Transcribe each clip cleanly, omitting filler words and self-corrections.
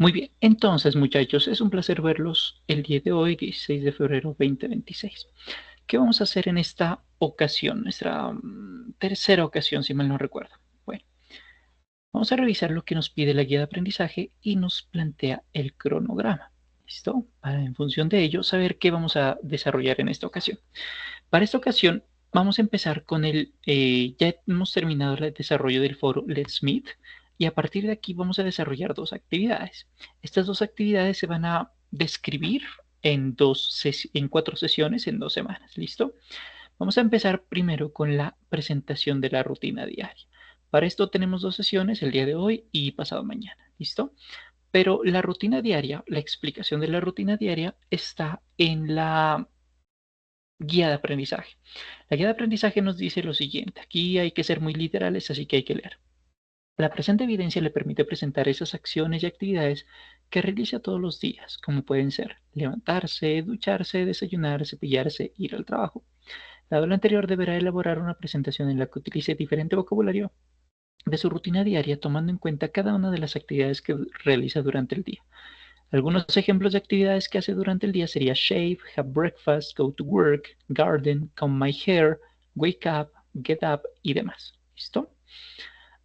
Muy bien, entonces muchachos, es un placer verlos el día de hoy, 16 de febrero 2026. ¿Qué vamos a hacer en esta ocasión? Nuestra tercera ocasión, si mal no recuerdo. Bueno, vamos a revisar lo que nos pide la guía de aprendizaje y nos plantea el cronograma. ¿Listo? Para en función de ello saber qué vamos a desarrollar en esta ocasión. Para esta ocasión vamos a empezar con ya hemos terminado el desarrollo del foro Let's Meet y a partir de aquí vamos a desarrollar dos actividades. Estas dos actividades se van a describir en 4 sesiones en 2 semanas. ¿Listo? Vamos a empezar primero con la presentación de la rutina diaria. Para esto tenemos 2 sesiones, el día de hoy y pasado mañana. ¿Listo? Pero la rutina diaria, la explicación de la rutina diaria está en la guía de aprendizaje. La guía de aprendizaje nos dice lo siguiente. Aquí hay que ser muy literales, así que hay que leer. La presente evidencia le permite presentar esas acciones y actividades que realiza todos los días, como pueden ser levantarse, ducharse, desayunar, cepillarse, ir al trabajo. Dado lo anterior, deberá elaborar una presentación en la que utilice diferente vocabulario de su rutina diaria, tomando en cuenta cada una de las actividades que realiza durante el día. Algunos ejemplos de actividades que hace durante el día sería shave, have breakfast, go to work, garden, comb my hair, wake up, get up y demás. ¿Listo?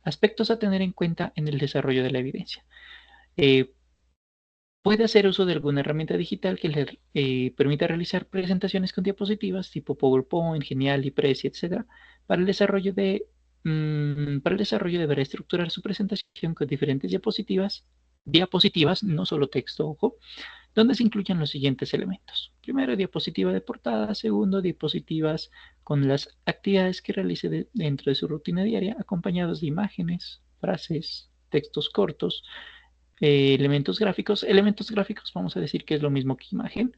Aspectos a tener en cuenta en el desarrollo de la evidencia. Eh, Puede hacer uso de alguna herramienta digital que le permita realizar presentaciones con diapositivas tipo PowerPoint, Genial, Prezi, etc. Para el desarrollo deberá estructurar su presentación con diferentes diapositivas, no solo texto, ojo, donde se incluyan los siguientes elementos. Primero, diapositiva de portada. Segundo, diapositivas con las actividades que realice dentro de su rutina diaria, acompañados de imágenes, frases, textos cortos, elementos gráficos. Elementos gráficos vamos a decir que es lo mismo que imagen,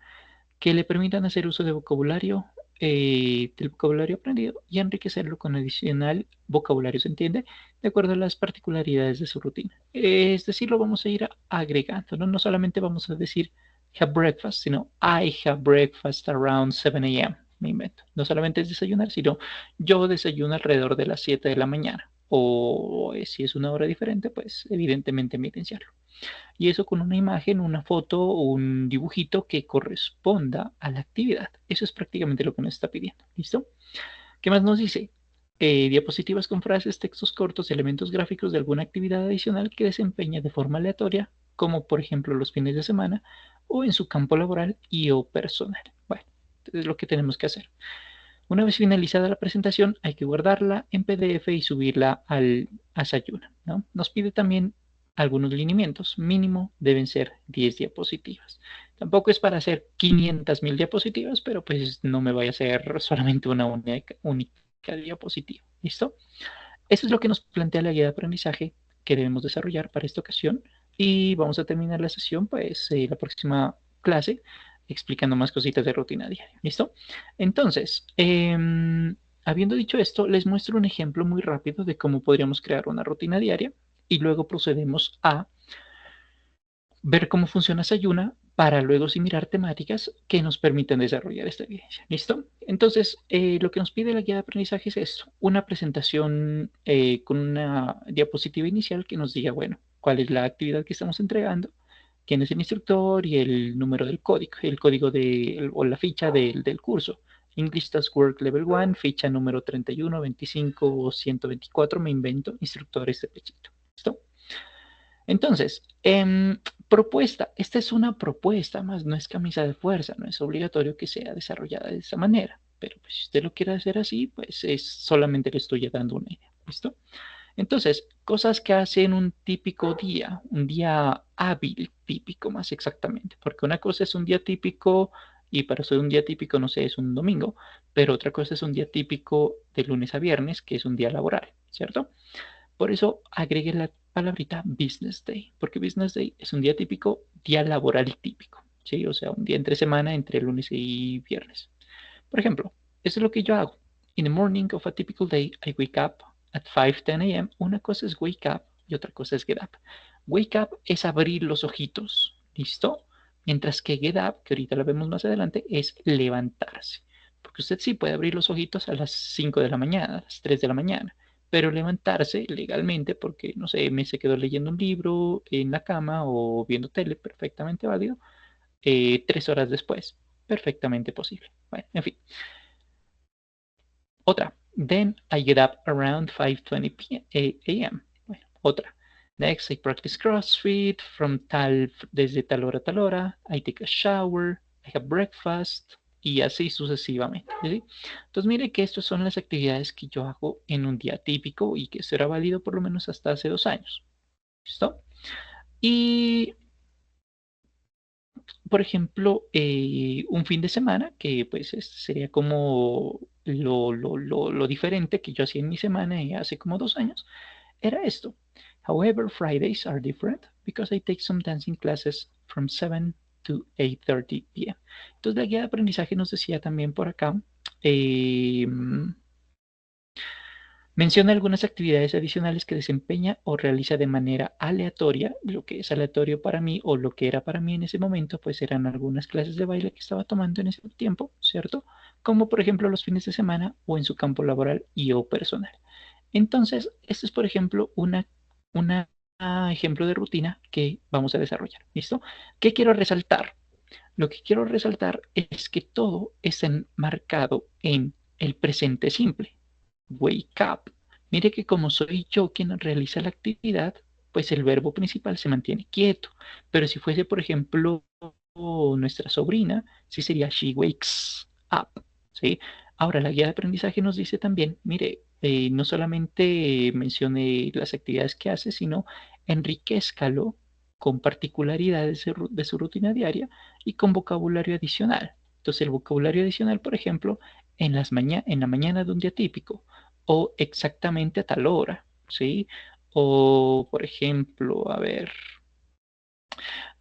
que le permitan hacer uso de del vocabulario aprendido y enriquecerlo con adicional vocabulario, ¿se entiende? De acuerdo a las particularidades de su rutina. Es decir, lo vamos a ir agregando, ¿no? No solamente vamos a decir have breakfast, sino I have breakfast around 7 a.m. Me invento. No solamente es desayunar, sino yo desayuno alrededor de las 7 de la mañana. O si es una hora diferente, pues evidentemente evidenciarlo. Y eso con una imagen, una foto o un dibujito que corresponda a la actividad. Eso es prácticamente lo que nos está pidiendo. ¿Listo? ¿Qué más nos dice? Diapositivas con frases, textos cortos, elementos gráficos de alguna actividad adicional que desempeña de forma aleatoria, como por ejemplo los fines de semana o en su campo laboral y o personal. Bueno, es lo que tenemos que hacer. Una vez finalizada la presentación, hay que guardarla en PDF y subirla a Sayuna, ¿no? Nos pide también algunos lineamientos. Mínimo deben ser 10 diapositivas. Tampoco es para hacer 500.000 diapositivas, pero pues no me vaya a hacer solamente una única diapositiva. ¿Listo? Eso es lo que nos plantea la guía de aprendizaje que debemos desarrollar para esta ocasión. Y vamos a terminar la sesión, pues, la próxima clase, explicando más cositas de rutina diaria. ¿Listo? Entonces, habiendo dicho esto, les muestro un ejemplo muy rápido de cómo podríamos crear una rutina diaria y luego procedemos a ver cómo funciona Sayuna para luego sí mirar temáticas que nos permitan desarrollar esta evidencia. ¿Listo? Entonces, lo que nos pide la guía de aprendizaje es esto, una presentación con una diapositiva inicial que nos diga, bueno, cuál es la actividad que estamos entregando, quién es el instructor y el número del código, el código o la ficha del curso. English Task Work Level 1, ficha número 31, 25 o 124, me invento, instructor este pechito. ¿Listo? Entonces, propuesta. Esta es una propuesta más, no es camisa de fuerza, no es obligatorio que sea desarrollada de esa manera. Pero pues, si usted lo quiere hacer así, pues es solamente le estoy dando una idea. ¿Listo? Entonces, cosas que hacen un día hábil típico más exactamente. Porque una cosa es un día típico y para ser un día típico, no sé, es un domingo, pero otra cosa es un día típico de lunes a viernes, que es un día laboral, ¿cierto? Por eso agregué la palabrita Business Day, porque Business Day es un día típico, día laboral típico, ¿sí? O sea, un día entre semana, entre lunes y viernes. Por ejemplo, eso es lo que yo hago. In the morning of a typical day, I wake up at 5:10 a.m. Una cosa es wake up y otra cosa es get up. Wake up es abrir los ojitos, ¿listo? Mientras que get up, que ahorita la vemos más adelante, es levantarse. Porque usted sí puede abrir los ojitos a las 5 de la mañana, a las 3 de la mañana, pero levantarse legalmente porque, no sé, me se quedó leyendo un libro en la cama o viendo tele, perfectamente válido, 3 horas después, perfectamente posible. Bueno, en fin. Otra. Then I get up around 5:20 a.m. Bueno, otra. Next, I practice CrossFit desde tal hora a tal hora. I take a shower. I have breakfast. Y así sucesivamente. ¿Sí? Entonces, mire que estas son las actividades que yo hago en un día típico y que será válido por lo menos hasta hace 2 años. ¿Listo? Y por ejemplo, un fin de semana, que pues sería como lo diferente que yo hacía en mi semana hace como 2 años, era esto. However, Fridays are different because I take some dancing classes from 7 to 8:30 p.m. Entonces la guía de aprendizaje nos decía también por acá, eh, menciona algunas actividades adicionales que desempeña o realiza de manera aleatoria. Lo que es aleatorio para mí o lo que era para mí en ese momento, pues eran algunas clases de baile que estaba tomando en ese tiempo, ¿cierto? Como por ejemplo los fines de semana o en su campo laboral y o personal. Entonces, este es por ejemplo una ejemplo de rutina que vamos a desarrollar. ¿Listo? ¿Qué quiero resaltar? Lo que quiero resaltar es que todo es enmarcado en el presente simple. Wake up. Mire que como soy yo quien realiza la actividad, pues el verbo principal se mantiene quieto. Pero si fuese, por ejemplo, nuestra sobrina, sí sería she wakes up. ¿Sí? Ahora, la guía de aprendizaje nos dice también, mire, no solamente mencione las actividades que hace, sino enriquezcalo con particularidades de su rutina diaria y con vocabulario adicional. Entonces, el vocabulario adicional, por ejemplo, en la mañana de un día típico o exactamente a tal hora, ¿sí? O, por ejemplo, a ver,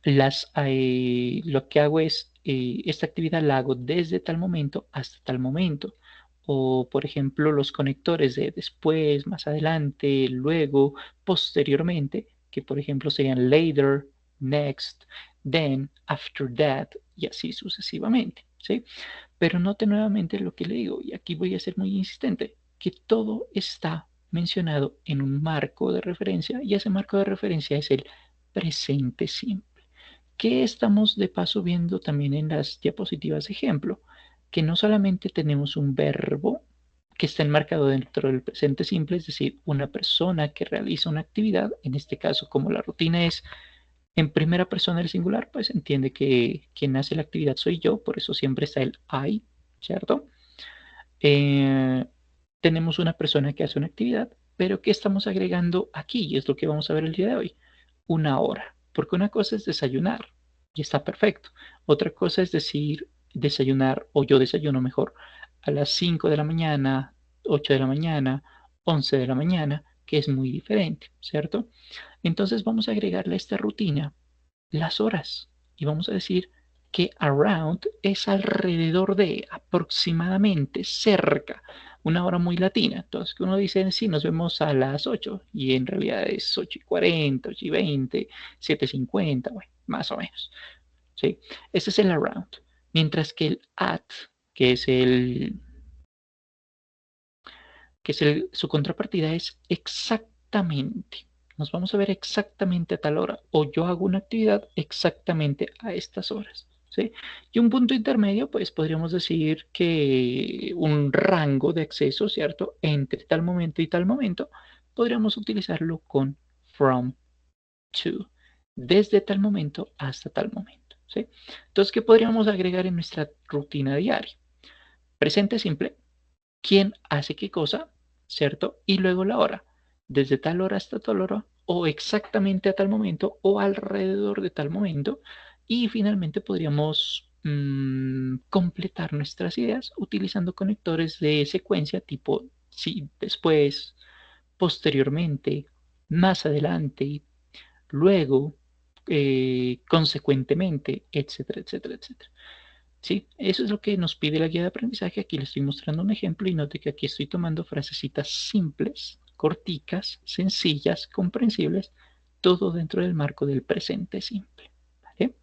lo que hago es, esta actividad la hago desde tal momento hasta tal momento. O, por ejemplo, los conectores de después, más adelante, luego, posteriormente, que por ejemplo serían later, next, then, after that, y así sucesivamente, ¿sí? Pero note nuevamente lo que le digo, y aquí voy a ser muy insistente, que todo está mencionado en un marco de referencia, y ese marco de referencia es el presente simple. ¿Qué estamos de paso viendo también en las diapositivas de ejemplo? Que no solamente tenemos un verbo que está enmarcado dentro del presente simple, es decir, una persona que realiza una actividad, en este caso como la rutina es en primera persona del singular, pues entiende que quien hace la actividad soy yo, por eso siempre está el I, ¿cierto? Eh, tenemos una persona que hace una actividad, pero ¿qué estamos agregando aquí? Y es lo que vamos a ver el día de hoy. Una hora, porque una cosa es desayunar y está perfecto. Otra cosa es decir desayunar o yo desayuno mejor a las 5 de la mañana, 8 de la mañana, 11 de la mañana, que es muy diferente, ¿cierto? Entonces vamos a agregarle a esta rutina las horas y vamos a decir que around es alrededor de, aproximadamente, cerca, una hora muy latina. Entonces uno dice, sí, nos vemos a las 8 y en realidad es 8:40, 8:20, 7:50, bueno, más o menos. ¿Sí? Ese es el around. Mientras que el at, que es su contrapartida es exactamente. Nos vamos a ver exactamente a tal hora. O yo hago una actividad exactamente a estas horas. ¿Sí? Y un punto intermedio, pues podríamos decir que un rango de acceso, ¿cierto? Entre tal momento y tal momento, podríamos utilizarlo con from to. Desde tal momento hasta tal momento. ¿Sí? Entonces, ¿qué podríamos agregar en nuestra rutina diaria? Presente simple, quién hace qué cosa, ¿cierto? Y luego la hora, desde tal hora hasta tal hora, o exactamente a tal momento, o alrededor de tal momento. Y finalmente podríamos completar nuestras ideas utilizando conectores de secuencia tipo sí, después, posteriormente, más adelante, luego, consecuentemente, etcétera, etcétera, etcétera. Sí, eso es lo que nos pide la guía de aprendizaje. Aquí le estoy mostrando un ejemplo y note que aquí estoy tomando frasecitas simples, corticas, sencillas, comprensibles, todo dentro del marco del presente simple. ¿Vale?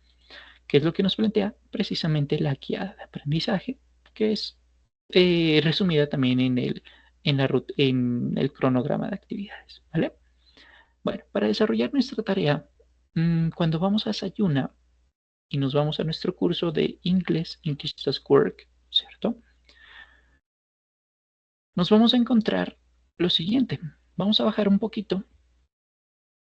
¿Qué es lo que nos plantea precisamente la guía de aprendizaje? Que es resumida también en el cronograma de actividades, ¿vale? Bueno, para desarrollar nuestra tarea, cuando vamos a Sayuna y nos vamos a nuestro curso de inglés, English Task Work, ¿cierto? Nos vamos a encontrar lo siguiente. Vamos a bajar un poquito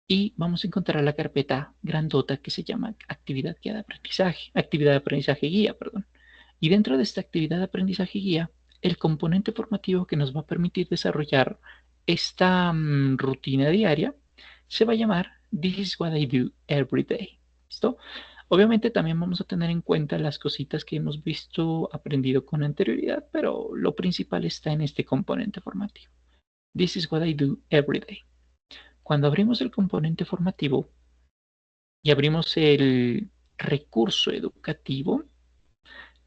y vamos a encontrar la carpeta grandota que se llama actividad guía de aprendizaje, actividad de aprendizaje guía, perdón. Y dentro de esta actividad de aprendizaje guía, el componente formativo que nos va a permitir desarrollar esta rutina diaria se va a llamar This is what I do every day. ¿Listo? Obviamente también vamos a tener en cuenta las cositas que hemos visto, aprendido con anterioridad, pero lo principal está en este componente formativo. This is what I do every day. Cuando abrimos el componente formativo y abrimos el recurso educativo,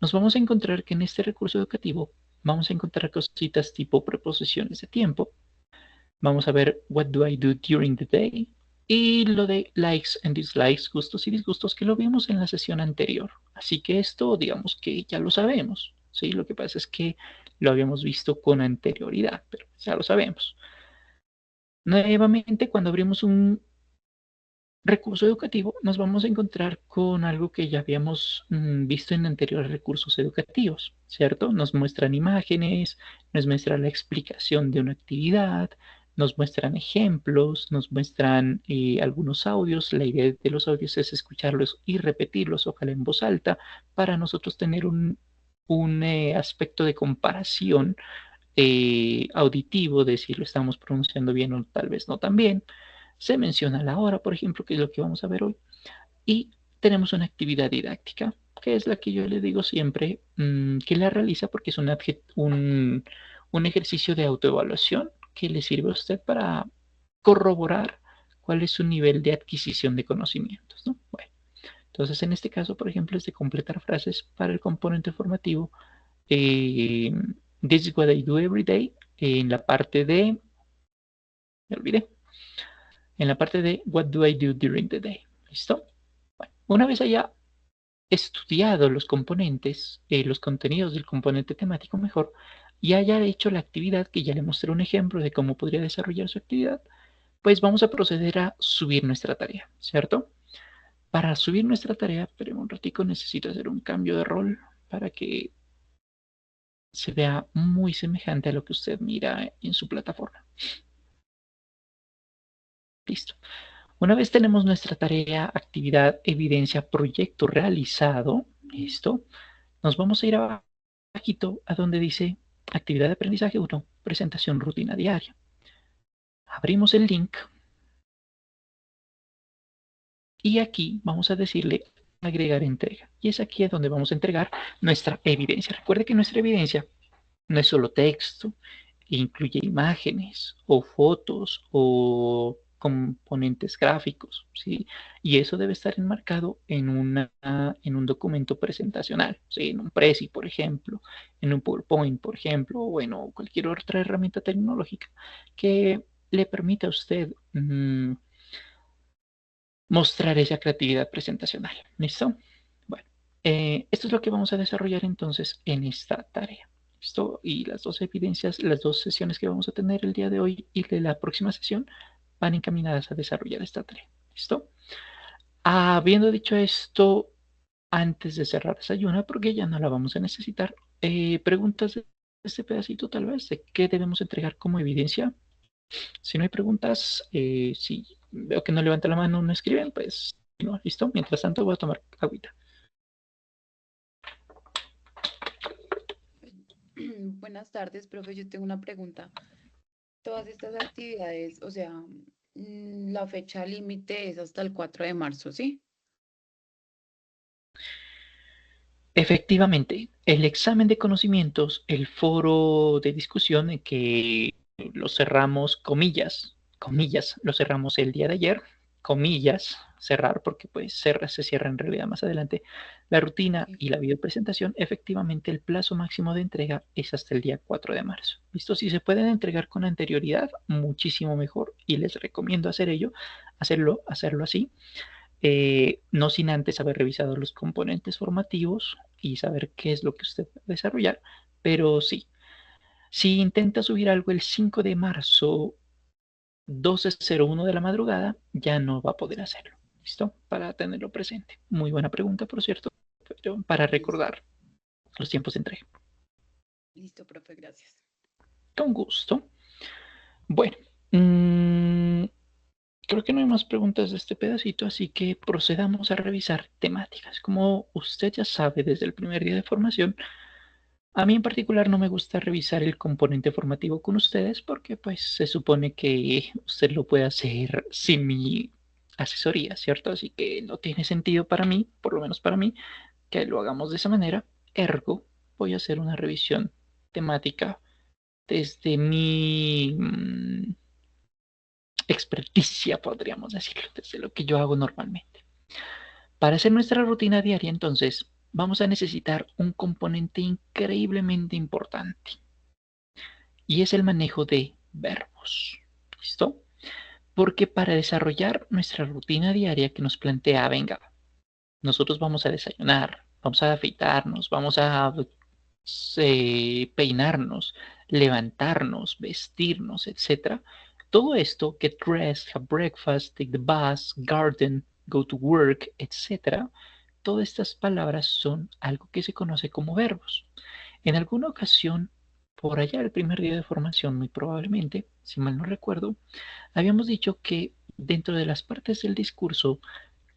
nos vamos a encontrar que en este recurso educativo vamos a encontrar cositas tipo preposiciones de tiempo. Vamos a ver what do I do during the day y lo de likes and dislikes, gustos y disgustos que lo vimos en la sesión anterior. Así que esto digamos que ya lo sabemos. ¿Sí? Lo que pasa es que lo habíamos visto con anterioridad, pero ya lo sabemos. Nuevamente, cuando abrimos un recurso educativo, nos vamos a encontrar con algo que ya habíamos visto en anteriores recursos educativos, ¿cierto? Nos muestran imágenes, nos muestra la explicación de una actividad, nos muestran ejemplos, nos muestran algunos audios. La idea de los audios es escucharlos y repetirlos, ojalá en voz alta, para nosotros tener un aspecto de comparación auditivo de si lo estamos pronunciando bien o tal vez no tan bien. Se menciona la hora, por ejemplo, que es lo que vamos a ver hoy. Y tenemos una actividad didáctica, que es la que yo le digo siempre que la realiza porque es un ejercicio de autoevaluación que le sirve a usted para corroborar cuál es su nivel de adquisición de conocimientos, ¿no? Bueno, entonces en este caso, por ejemplo, es de completar frases para el componente formativo. This is what I do every day. En la parte de, me olvidé, en la parte de what do I do during the day. ¿Listo? Bueno, una vez haya estudiado los componentes, los contenidos del componente temático mejor, y haya hecho la actividad, que ya le mostré un ejemplo de cómo podría desarrollar su actividad, pues vamos a proceder a subir nuestra tarea, ¿cierto? Para subir nuestra tarea, esperemos un ratico, necesito hacer un cambio de rol para que se vea muy semejante a lo que usted mira en su plataforma. Listo. Una vez tenemos nuestra tarea, actividad, evidencia, proyecto realizado, listo, nos vamos a ir abajito a donde dice actividad de aprendizaje 1, presentación rutina diaria. Abrimos el link y aquí vamos a decirle agregar entrega. Y es aquí donde vamos a entregar nuestra evidencia. Recuerde que nuestra evidencia no es solo texto, incluye imágenes o fotos o componentes gráficos, ¿sí? Y eso debe estar enmarcado en un documento presentacional, ¿sí? En un Prezi, por ejemplo, en un PowerPoint, por ejemplo, o bueno, cualquier otra herramienta tecnológica que le permita a usted mostrar esa creatividad presentacional. ¿Listo? Bueno, esto es lo que vamos a desarrollar entonces en esta tarea. ¿Listo? Y las dos evidencias, las dos sesiones que vamos a tener el día de hoy y de la próxima sesión van encaminadas a desarrollar esta tarea. ¿Listo? Habiendo dicho esto, antes de cerrar esa ayuna, porque ya no la vamos a necesitar, preguntas de este pedacito tal vez, de qué debemos entregar como evidencia. Si no hay preguntas, si veo que no levanta la mano, no escriben, pues no, listo. Mientras tanto voy a tomar agüita. Buenas tardes, profe. Yo tengo una pregunta. Todas estas actividades, o sea, la fecha límite es hasta el 4 de marzo, ¿sí? Efectivamente, el examen de conocimientos, el foro de discusión en que lo cerramos, comillas, comillas, lo cerramos el día de ayer, comillas, cerrar porque pues se cierra en realidad más adelante, la rutina Sí. y la videopresentación, efectivamente el plazo máximo de entrega es hasta el día 4 de marzo. ¿Listo? Si se pueden entregar con anterioridad, muchísimo mejor y les recomiendo hacerlo así, no sin antes haber revisado los componentes formativos y saber qué es lo que usted va a desarrollar, pero sí. Si intenta subir algo el 5 de marzo, 12:01 de la madrugada, ya no va a poder hacerlo. ¿Listo? Para tenerlo presente. Muy buena pregunta, por cierto, pero para Listo, recordar los tiempos de entrega. listo, profe, gracias. Con gusto. Bueno, mmm, creo que no hay más preguntas de este pedacito, así que procedamos a revisar temáticas. Como usted ya sabe desde el primer día de formación, a mí en particular no me gusta revisar el componente formativo con ustedes porque pues se supone que usted lo puede hacer sin mi asesoría, ¿cierto? Así que no tiene sentido para mí, por lo menos para mí, que lo hagamos de esa manera. Ergo, voy a hacer una revisión temática desde mi experticia, podríamos decirlo, desde lo que yo hago normalmente. Para hacer nuestra rutina diaria, entonces, vamos a necesitar un componente increíblemente importante y es el manejo de verbos. ¿Listo? Porque para desarrollar nuestra rutina diaria que nos plantea, venga, nosotros vamos a desayunar, vamos a afeitarnos, vamos a peinarnos, levantarnos, vestirnos, etcétera. Todo esto, get dressed, have breakfast, take the bus, garden, go to work, etcétera. Todas estas palabras son algo que se conoce como verbos. En alguna ocasión, por allá el primer día de formación, muy probablemente, si mal no recuerdo, habíamos dicho que dentro de las partes del discurso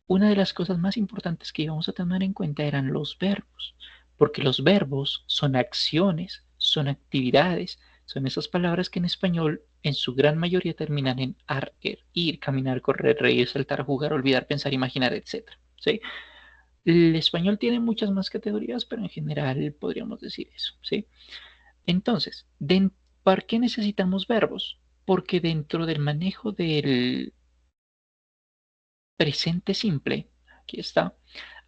una de las cosas más importantes que íbamos a tener en cuenta eran los verbos, porque los verbos son acciones, son actividades, son esas palabras que en español en su gran mayoría terminan en ar, er, ir, caminar, correr, reír, saltar, jugar, olvidar, pensar, imaginar, etc. ¿Sí? El español tiene muchas más categorías, pero en general podríamos decir eso. ¿Sí? Entonces, ¿por qué necesitamos verbos? Porque dentro del manejo del presente simple, aquí está,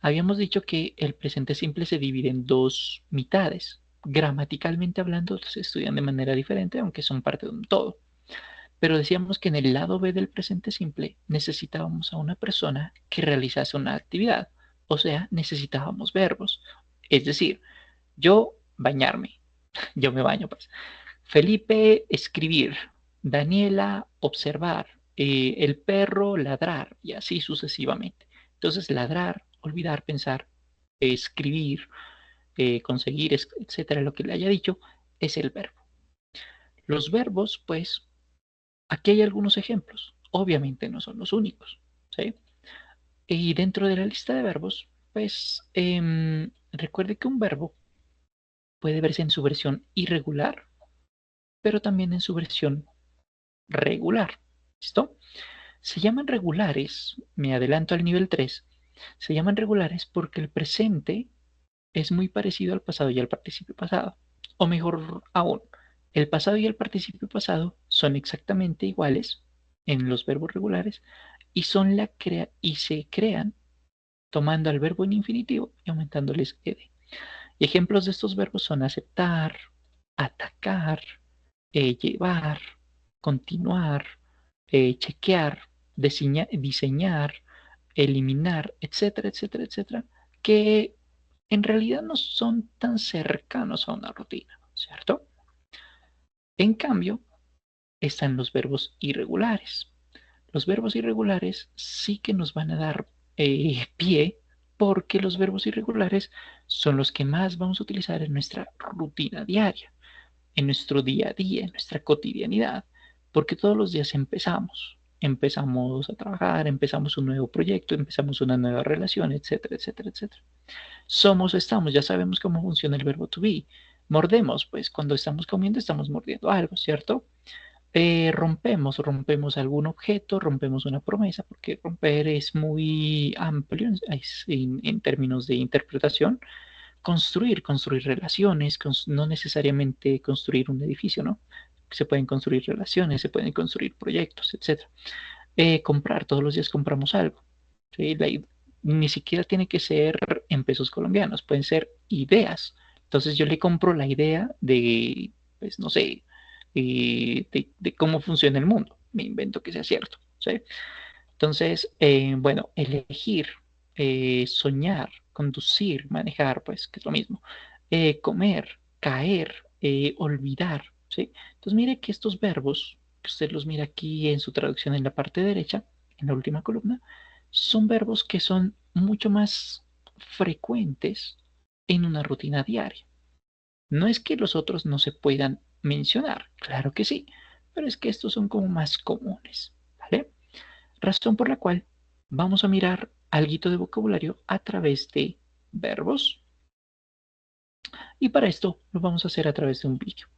habíamos dicho que el presente simple se divide en dos mitades. Gramaticalmente hablando, se estudian de manera diferente, aunque son parte de un todo. Pero decíamos que en el lado B del presente simple necesitábamos a una persona que realizase una actividad. O sea, necesitábamos verbos. Es decir, yo bañarme, yo me baño pues. Felipe, escribir. Daniela, observar. El perro, ladrar. Y así sucesivamente. Entonces, ladrar, olvidar, pensar, escribir, conseguir, etcétera, lo que le haya dicho, es el verbo. Los verbos, pues, aquí hay algunos ejemplos. Obviamente no son los únicos. ¿Sí? Y dentro de la lista de verbos, pues, recuerde que un verbo puede verse en su versión irregular, pero también en su versión regular. ¿Listo? Se llaman regulares, me adelanto al nivel 3. Se llaman regulares porque el presente es muy parecido al pasado y al participio pasado. O mejor aún, el pasado y el participio pasado son exactamente iguales en los verbos regulares y, y se crean tomando al verbo en infinitivo y aumentándoles ed. Y ejemplos de estos verbos son aceptar, atacar, llevar, continuar, chequear, diseñar, eliminar, etcétera, etcétera, etcétera, que en realidad no son tan cercanos a una rutina, ¿cierto? En cambio, están los verbos irregulares. Los verbos irregulares sí que nos van a dar pie porque los verbos irregulares son los que más vamos a utilizar en nuestra rutina diaria, en nuestro día a día, en nuestra cotidianidad, porque todos los días empezamos a trabajar, empezamos un nuevo proyecto, empezamos una nueva relación, etcétera, etcétera, etcétera. Somos, estamos, ya sabemos cómo funciona el verbo to be. Mordemos, pues cuando estamos comiendo estamos mordiendo algo, ¿cierto? Rompemos algún objeto, rompemos una promesa, porque romper es muy amplio en términos de interpretación. Construir relaciones, no necesariamente construir un edificio, ¿no? Se pueden construir relaciones, se pueden construir proyectos, etcétera. Comprar, todos los días compramos algo. ¿Sí? Ni siquiera tiene que ser en pesos colombianos, pueden ser ideas. Entonces yo le compro la idea de, pues no sé, de cómo funciona el mundo. Me invento que sea cierto. ¿Sí? Entonces, bueno, elegir, soñar, conducir, manejar, pues que es lo mismo. Comer, caer, olvidar. ¿sí? Entonces mire que estos verbos, que usted los mira aquí en su traducción en la parte derecha, en la última columna, son verbos que son mucho más frecuentes en una rutina diaria. No es que los otros no se puedan mencionar, claro que sí, pero es que estos son como más comunes, ¿vale? Razón por la cual vamos a mirar algo de vocabulario a través de verbos y para esto lo vamos a hacer a través de un vídeo.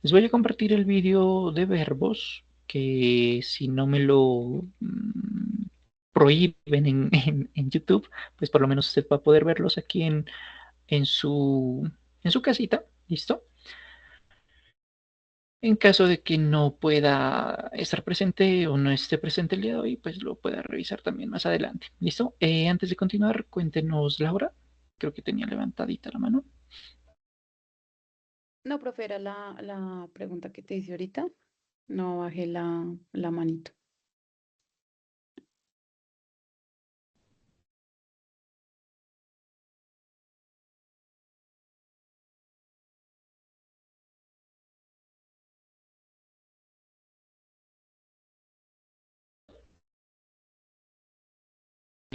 Les voy a compartir el vídeo de verbos que si no me lo prohíben en YouTube, pues por lo menos usted va a poder verlos aquí en, su, en su casita, ¿listo? En caso de que no pueda estar presente o no esté presente el día de hoy, pues lo pueda revisar también más adelante. ¿Listo? Antes de continuar, cuéntenos, Laura. Creo que tenía levantadita la mano. No, profe, era la pregunta que te hice ahorita. No bajé la manito.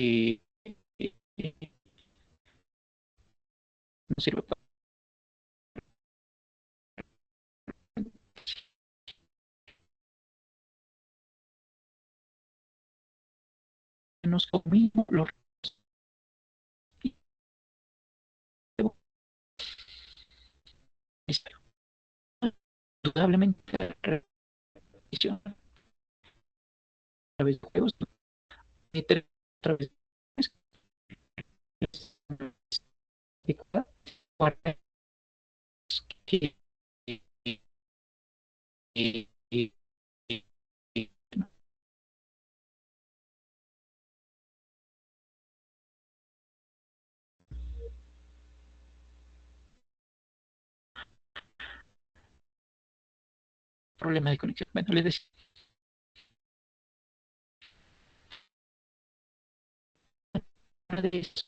Eh, eh, no sirve para menos o mismo lo repito, espero. Indudablemente la repetición a través de juegos, a través de cada que problema de conexión. Bueno, les decía de eso.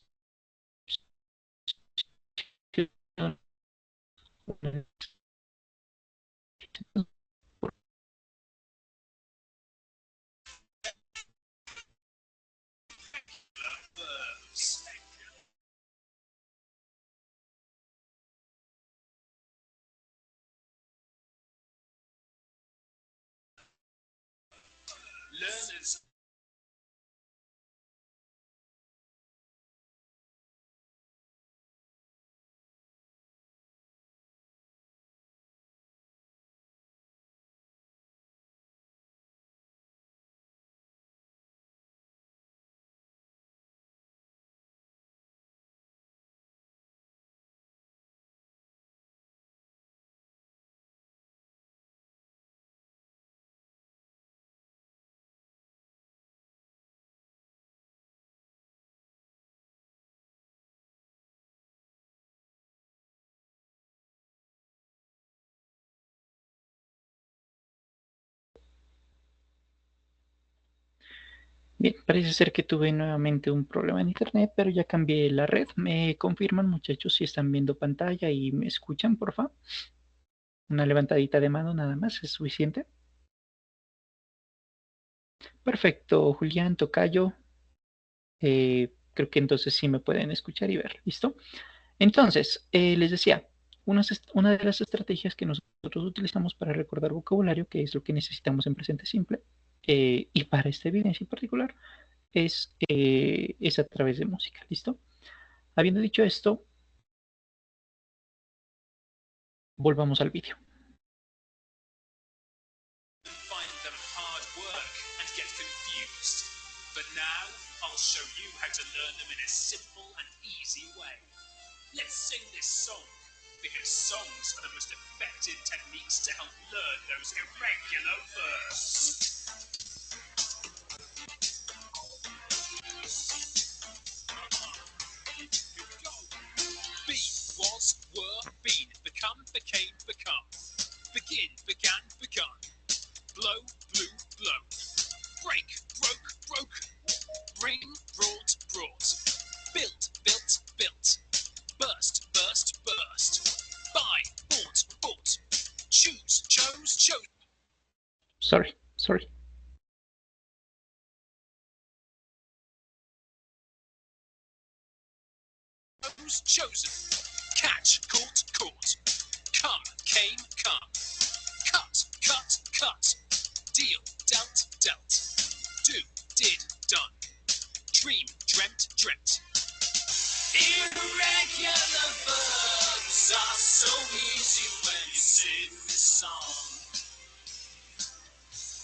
Bien, parece ser que tuve nuevamente un problema en internet, pero ya cambié la red. ¿Me confirman, muchachos, si están viendo pantalla y me escuchan, por favor? Una levantadita de mano nada más es suficiente. Perfecto, Julián, Tocayo. Creo que entonces sí me pueden escuchar y ver. ¿Listo? Entonces, les decía, una de las estrategias que nosotros utilizamos para recordar vocabulario, que es lo que necesitamos en presente simple, y para esta evidencia en particular, es a través de música. ¿Listo? Habiendo dicho esto, volvamos al vídeo. Find them hard work and get confused. But now I'll show you how to learn them in a simple and easy way. Let's sing this song, because songs are the most effective techniques to help learn those irregular verbs. Be, was, were, been, become, became, become. Begin, began, begun. Blow, blew, blown. Break, broke, broken. Bring, brought, brought. Built, built, built. Burst, burst, burst. Buy, bought, bought. Choose, chose. Sorry. Chosen. Catch, caught, caught. Come, came, come. Cut, cut, cut. Deal, dealt, dealt. Do, did, done. Dream, dreamt, dreamt. Irregular verbs are so easy when you sing this song.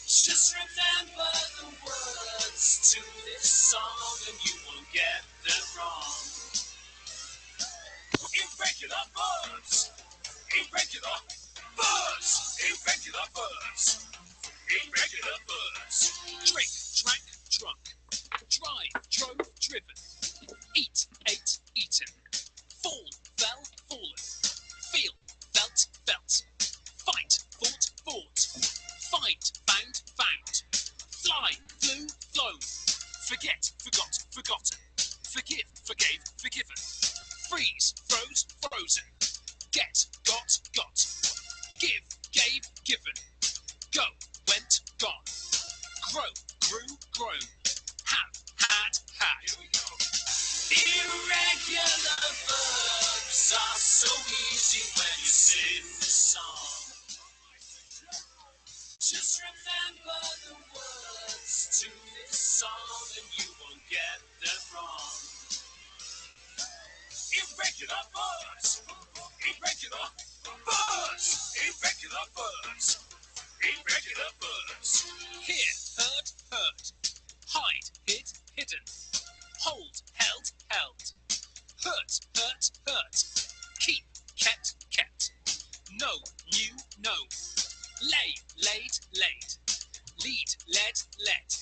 Just remember the words to this song and you won't get them wrong. Irregular verbs. Irregular verbs. Irregular verbs. Irregular verbs. Drink, drank, drunk. Drive, drove, driven. Eat, ate, eaten. Fall, fell, fallen. Feel, felt, felt. Fight, fought, fought. Find, found, found. Fly, flew, flown. Forget, forgot, forgotten. Forgive, forgave, forgiven. Freeze, froze, frozen. Get, got, got. Give, gave, given. Go, went, gone. Grow, grew, grown. Have, had, had. Here we go. Irregular verbs are so easy when you sing the song. Just remember the words to this song and you won't get them wrong. Irregular verbs. Irregular verbs. Irregular verbs. Irregular verbs. Hear, heard, heard. Hide, hid, hidden. Hold, held, held. Hurt, hurt, hurt. Keep, kept, kept. Know, knew, known. Lay, laid, laid. Lead, led, led.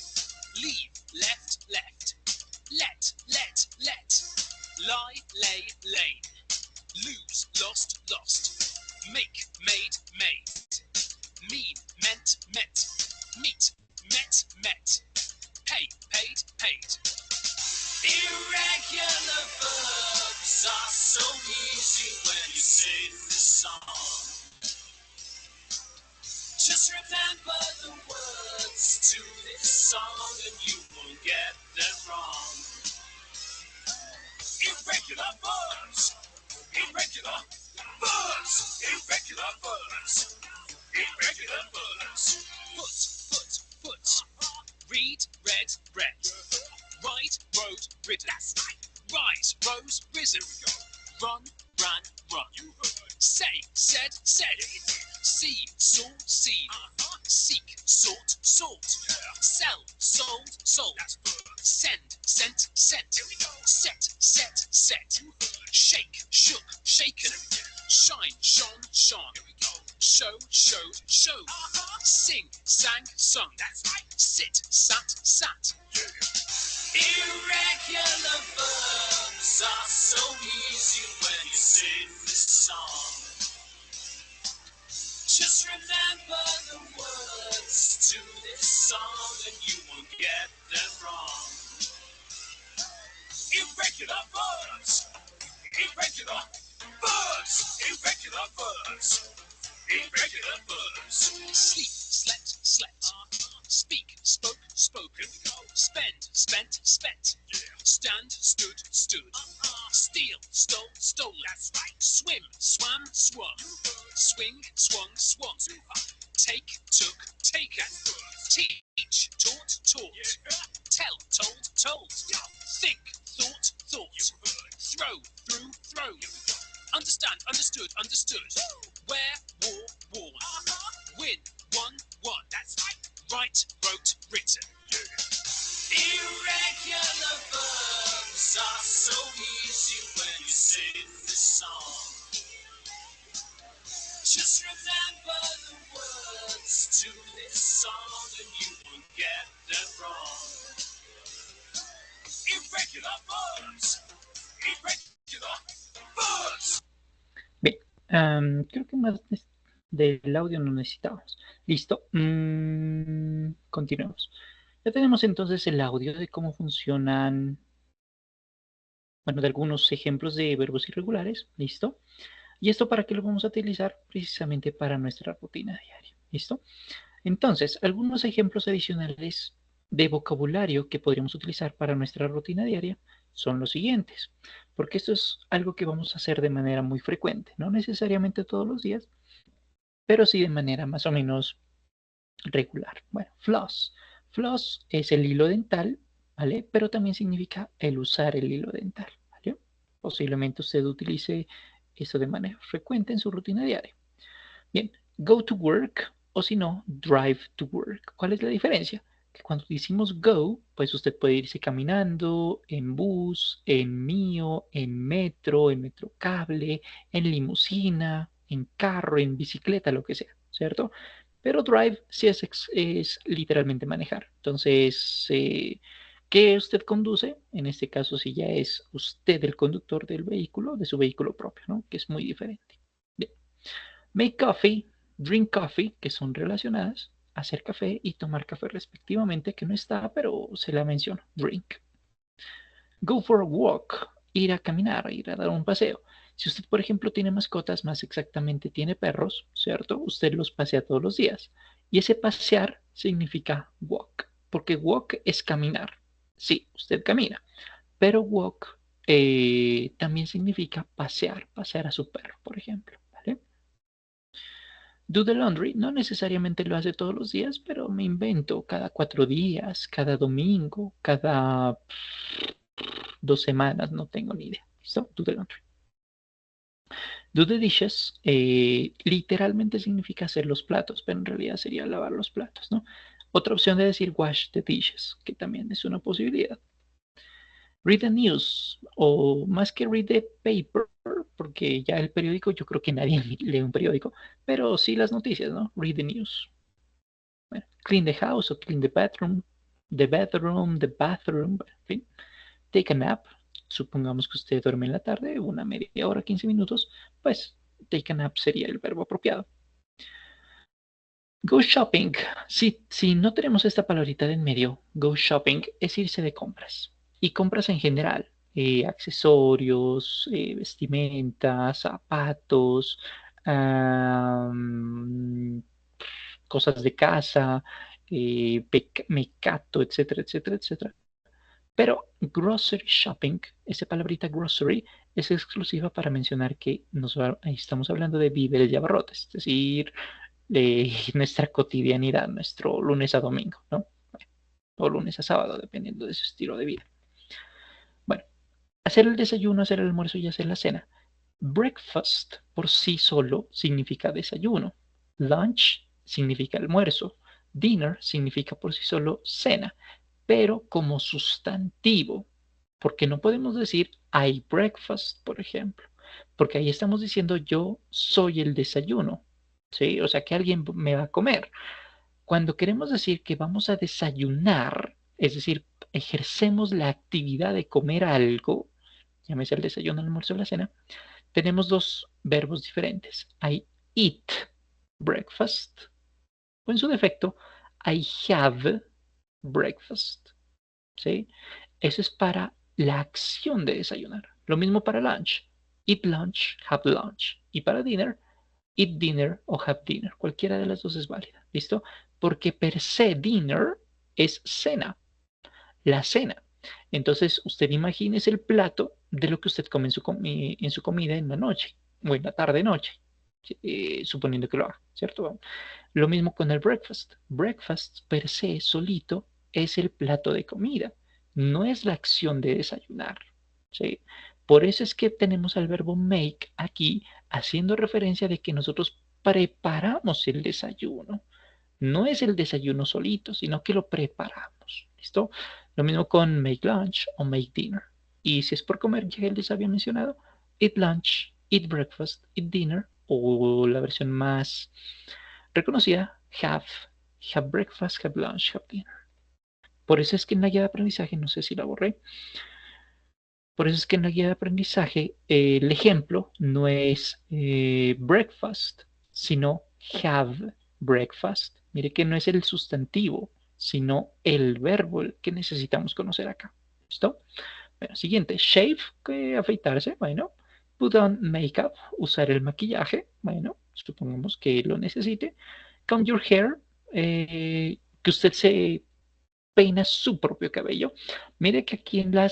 Leave, left, left. Let, let. Lie, lay, lain. Lose, lost, lost. Make, made, made. Mean, meant, met. Meet, met, met. Pay, paid, paid. Irregular verbs are so easy when you sing this song. Just remember the words to this song and you won't get them wrong. Irregular verbs. Irregular verbs. Irregular verbs. Irregular verbs. Put. Read, read, read. Ride, rode, ridden. Rise, rose, risen. Run, ran, run. Say, said, said. See, saw, seen. Seek, sought, sought. Sell, sold, sold. Send, sent, sent. Set, set, set. Shake, shook, shaken. Shine, shone, shone. Show, showed, showed. Sing, sang, sung. Sit, sat, sat. Irregular verbs are so easy when you sing this song. Just remember the words to this song and you won't get them wrong. Irregular verbs. Irregular verbs. Irregular verbs. Irregular verbs. Sleep, slept, slept. Speak, spoke, spoken. Spend, spent, spent. Stand, stood, stood. Steal, stole, stolen. Swim, swam, swum. Swing, swung, swung. Take, took, taken. Teach, taught, taught. Tell, told, told. Think, thought, thought. Throw, threw, thrown. Understand, understood, understood. Wear, wore, worn. Win, won, won. Write, wrote, written. Irregular verbs are so easy when you sing this song. Just remember the words to this song and you won't get them wrong. Irregular verbs. Irregular verbs. Bien, creo que más del audio no necesitamos. Listo. Continuemos. Ya tenemos entonces el audio de cómo funcionan, bueno, de algunos ejemplos de verbos irregulares. Listo. ¿Y esto para qué lo vamos a utilizar? Precisamente para nuestra rutina diaria. ¿Listo? Entonces, algunos ejemplos adicionales de vocabulario que podríamos utilizar para nuestra rutina diaria son los siguientes, porque esto es algo que vamos a hacer de manera muy frecuente, no necesariamente todos los días, pero sí de manera más o menos regular. Bueno, floss. Floss es el hilo dental, ¿vale? Pero también significa el usar el hilo dental, ¿vale? Posiblemente usted utilice eso de manera frecuente en su rutina diaria. Bien, go to work o si no, drive to work. ¿Cuál es la diferencia? Que cuando decimos go, pues usted puede irse caminando, en bus, en mío, en metrocable, en limusina, en carro, en bicicleta, lo que sea, ¿cierto? Pero drive sí es literalmente manejar. Entonces, ¿qué usted conduce? En este caso, si ya es usted el conductor del vehículo, de su vehículo propio, ¿no? Que es muy diferente. Bien. Make coffee, drink coffee, que son relacionadas, hacer café y tomar café respectivamente, que no está, pero se la menciono, drink. Go for a walk, ir a caminar, ir a dar un paseo. Si usted, por ejemplo, tiene mascotas, más exactamente tiene perros, ¿cierto? Usted los pasea todos los días. Y ese pasear significa walk, porque walk es caminar. Sí, usted camina, pero walk también significa pasear, pasear a su perro, por ejemplo, ¿vale? Do the laundry, no necesariamente lo hace todos los días, pero me invento cada 4 días, cada domingo, cada 2 semanas, no tengo ni idea. ¿Listo? Do the laundry. Do the dishes, literalmente significa hacer los platos, pero en realidad sería lavar los platos, ¿no? Otra opción de decir wash the dishes, que también es una posibilidad. Read the news, o más que read the paper, porque ya el periódico, yo creo que nadie lee un periódico, pero sí las noticias, ¿no? Read the news. Bueno, clean the house o clean the bathroom, the bathroom, en fin. Take a nap, supongamos que usted duerme en la tarde, una media hora, 15 minutos, pues take a nap sería el verbo apropiado. Go shopping, si no tenemos esta palabrita de en medio, go shopping es irse de compras. Y compras en general, accesorios, vestimenta, zapatos, cosas de casa, mecato, etcétera, etcétera, etcétera. Pero grocery shopping, esa palabrita grocery, es exclusiva para mencionar que estamos hablando de víveres y abarrotes, es decir, de nuestra cotidianidad, nuestro lunes a domingo, ¿no? O lunes a sábado, dependiendo de su estilo de vida. Bueno, hacer el desayuno, hacer el almuerzo y hacer la cena. Breakfast por sí solo significa desayuno. Lunch significa almuerzo. Dinner significa por sí solo cena, pero como sustantivo, porque no podemos decir I breakfast, por ejemplo, porque ahí estamos diciendo yo soy el desayuno, ¿sí? O sea que alguien me va a comer. Cuando queremos decir que vamos a desayunar, es decir, ejercemos la actividad de comer algo, llámese el desayuno, el almuerzo o la cena, tenemos dos verbos diferentes. I eat breakfast, o en su defecto, I have breakfast. ¿Sí? Eso es para la acción de desayunar. Lo mismo para lunch. Eat lunch, have lunch. Y para dinner, eat dinner o have dinner. Cualquiera de las dos es válida. ¿Listo? Porque per se dinner es cena. La cena. Entonces, usted imagínese el plato de lo que usted come en su comida en la noche o en la tarde-noche, suponiendo que lo haga, ¿cierto? Lo mismo con el breakfast. Breakfast per se solito es el plato de comida, no es la acción de desayunar, ¿sí? Por eso es que tenemos al verbo make aquí haciendo referencia de que nosotros preparamos el desayuno. No es el desayuno solito, sino que lo preparamos. ¿Listo? Lo mismo con make lunch o make dinner. Y si es por comer, ya les había mencionado, eat lunch, eat breakfast, eat dinner, o la versión más reconocida, have breakfast, have lunch, have dinner. Por eso es que en la guía de aprendizaje, no sé si la borré, por eso es que en la guía de aprendizaje el ejemplo no es breakfast, sino have breakfast. Mire que no es el sustantivo, sino el verbo que necesitamos conocer acá. ¿Listo? Bueno, siguiente, shave, que afeitarse, bueno. Put on makeup, usar el maquillaje, bueno, supongamos que lo necesite. Comb your hair, que usted se peina su propio cabello. Mire que aquí en la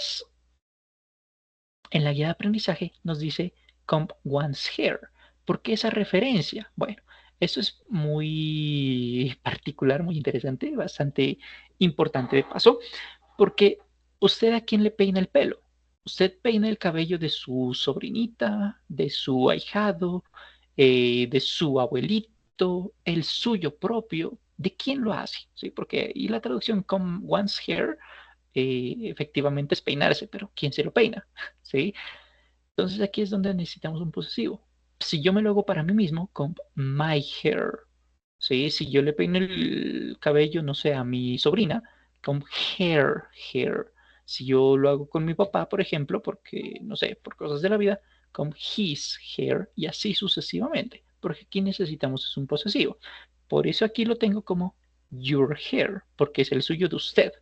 guía de aprendizaje nos dice comb one's hair. ¿Por qué esa referencia? Bueno, eso es muy particular, muy interesante, bastante importante de paso, porque usted a quién le peina el pelo. Usted peina el cabello de su sobrinita, de su ahijado, de su abuelito, el suyo propio. ¿De quién lo hace? ¿Sí? Porque y la traducción comb one's hair efectivamente es peinarse, pero ¿quién se lo peina? ¿Sí? Entonces aquí es donde necesitamos un posesivo. Si yo me lo hago para mí mismo, con my hair. ¿Sí? Si yo le peino el cabello, no sé, a mi sobrina, con hair. Si yo lo hago con mi papá, por ejemplo, porque, no sé, por cosas de la vida, con his hair y así sucesivamente. Porque aquí necesitamos es un posesivo. Por eso aquí lo tengo como your hair, porque es el suyo de usted.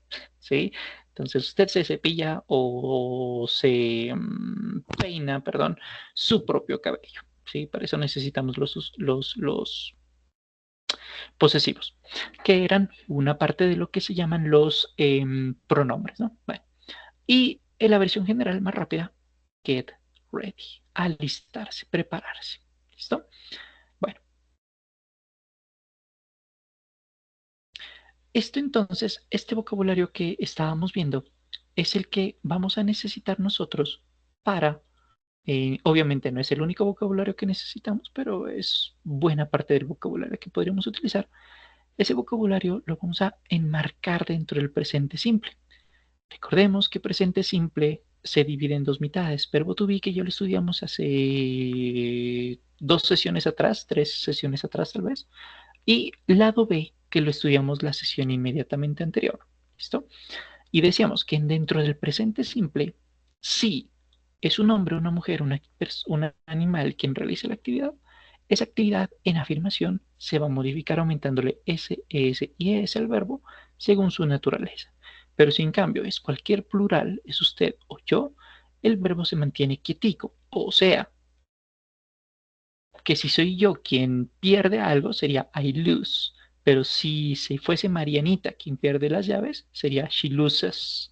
¿Sí? Entonces usted se cepilla o se peina, perdón, su propio cabello. ¿Sí? Para eso necesitamos los posesivos, que eran una parte de lo que se llaman los pronombres, ¿no? Bueno, y en la versión general más rápida, get ready, alistarse, prepararse. ¿Listo? Bueno, esto entonces, este vocabulario que estábamos viendo es el que vamos a necesitar nosotros para, obviamente no es el único vocabulario que necesitamos, pero es buena parte del vocabulario que podríamos utilizar. Ese vocabulario lo vamos a enmarcar dentro del presente simple. Recordemos que presente simple se divide en dos mitades. Verbo to be, que ya lo estudiamos hace 2 sesiones atrás, 3 sesiones atrás tal vez. Y lado B, que lo estudiamos la sesión inmediatamente anterior. ¿Listo? Y decíamos que dentro del presente simple, si es un hombre, una mujer, un animal quien realice la actividad, esa actividad en afirmación se va a modificar aumentándole S, ES y ES al verbo según su naturaleza. Pero si en cambio es cualquier plural, es usted o yo, el verbo se mantiene quietico. O sea, que si soy yo quien pierde algo, sería I lose. Pero si fuese Marianita quien pierde las llaves, sería she loses.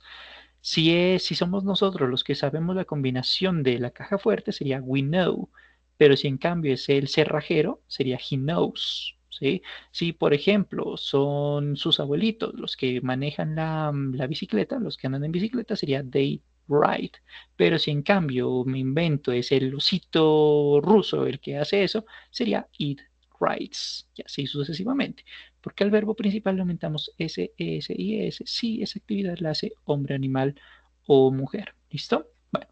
Si somos nosotros los que sabemos la combinación de la caja fuerte, sería we know. Pero si en cambio es el cerrajero, sería he knows. ¿Sí? Si, por ejemplo, son sus abuelitos los que manejan la bicicleta, los que andan en bicicleta, sería they ride. Pero si en cambio me invento es el osito ruso el que hace eso, sería it rides. Y así sucesivamente. Porque al verbo principal le aumentamos S, ES y ES si esa actividad la hace hombre, animal o mujer. ¿Listo? Bueno,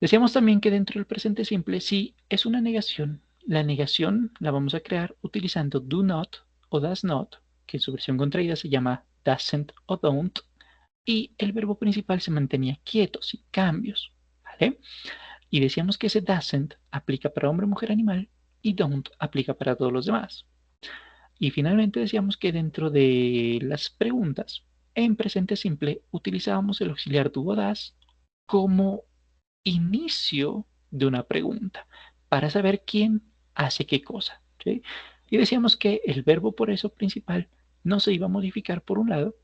decíamos también que dentro del presente simple, si es una negación, la negación la vamos a crear utilizando do not o does not, que en su versión contraída se llama doesn't o don't, y el verbo principal se mantenía quieto, sin cambios. ¿Vale? Y decíamos que ese doesn't aplica para hombre, mujer, animal y don't aplica para todos los demás. Y finalmente decíamos que dentro de las preguntas, en presente simple, utilizábamos el auxiliar do o das como inicio de una pregunta para saber quién hace qué cosa. ¿Sí? Y decíamos que el verbo por eso principal no se iba a modificar por un lado,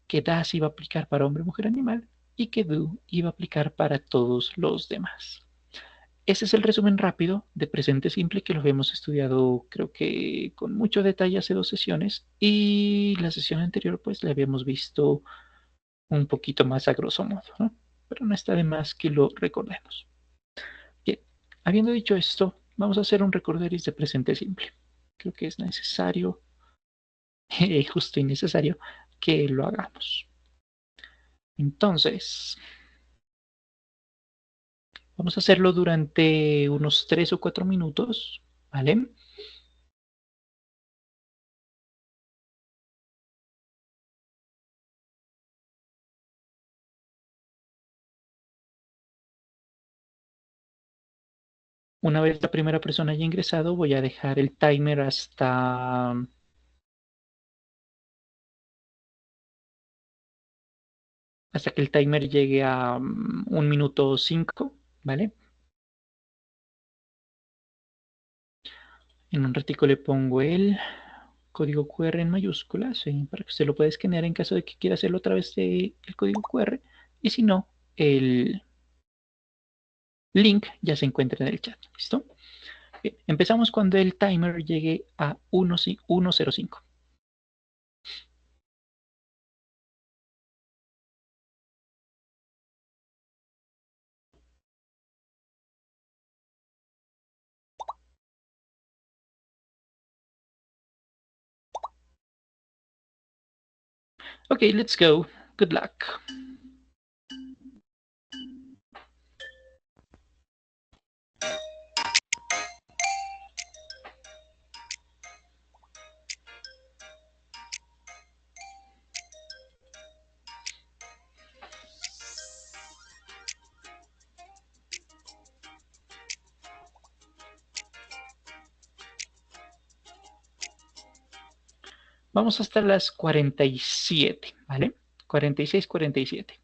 que das iba a aplicar para hombre, mujer, animal y que do iba a aplicar para todos los demás. Ese es el resumen rápido de presente simple que lo habíamos estudiado creo que con mucho detalle hace 2 sesiones y la sesión anterior pues la habíamos visto un poquito más a grosso modo, ¿no? Pero no está de más que lo recordemos. Bien, habiendo dicho esto, vamos a hacer un recorderis de presente simple. Creo que es necesario, justo y necesario, que lo hagamos. Entonces, vamos a hacerlo durante unos 3 o 4 minutos, ¿vale? Una vez la primera persona haya ingresado, voy a dejar el timer hasta que el timer llegue a 1 minuto 5, ¿vale? En un ratico le pongo el código QR en mayúsculas para que usted lo pueda escanear en caso de que quiera hacerlo a través del código QR. Y si no, el link ya se encuentra en el chat. ¿Listo? Bien, empezamos cuando el timer llegue a 1:05. Okay, let's go. Good luck. Vamos hasta las 47, ¿vale? 46, 47.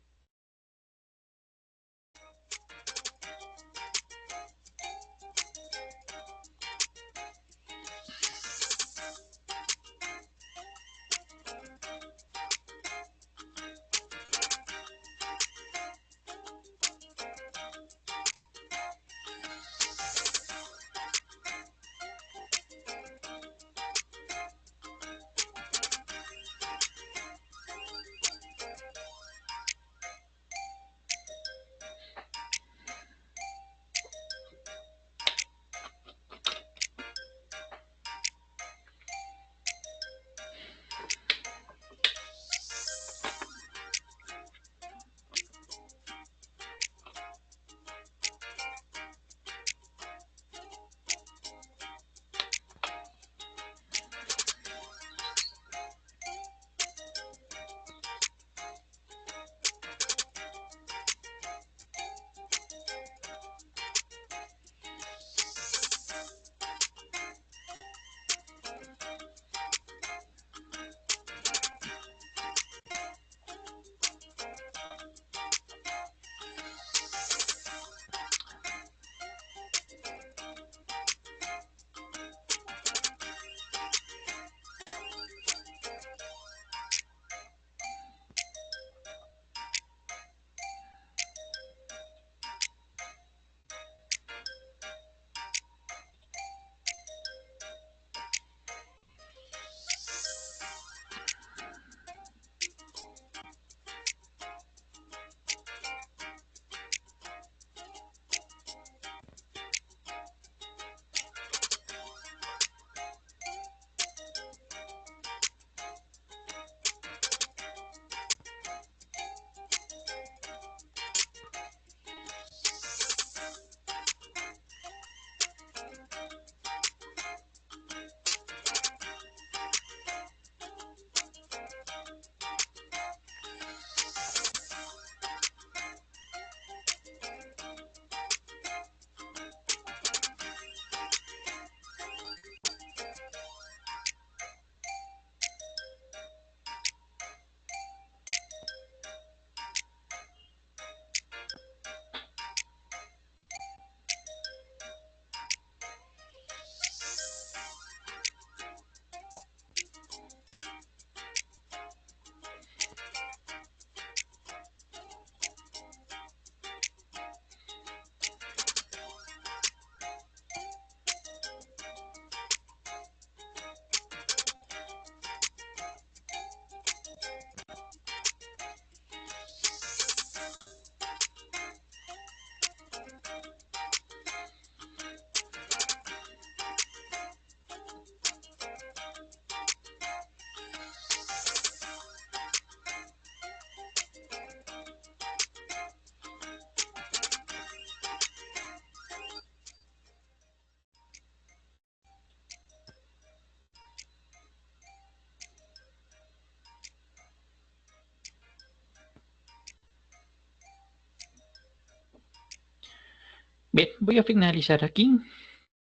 Bien, voy a finalizar aquí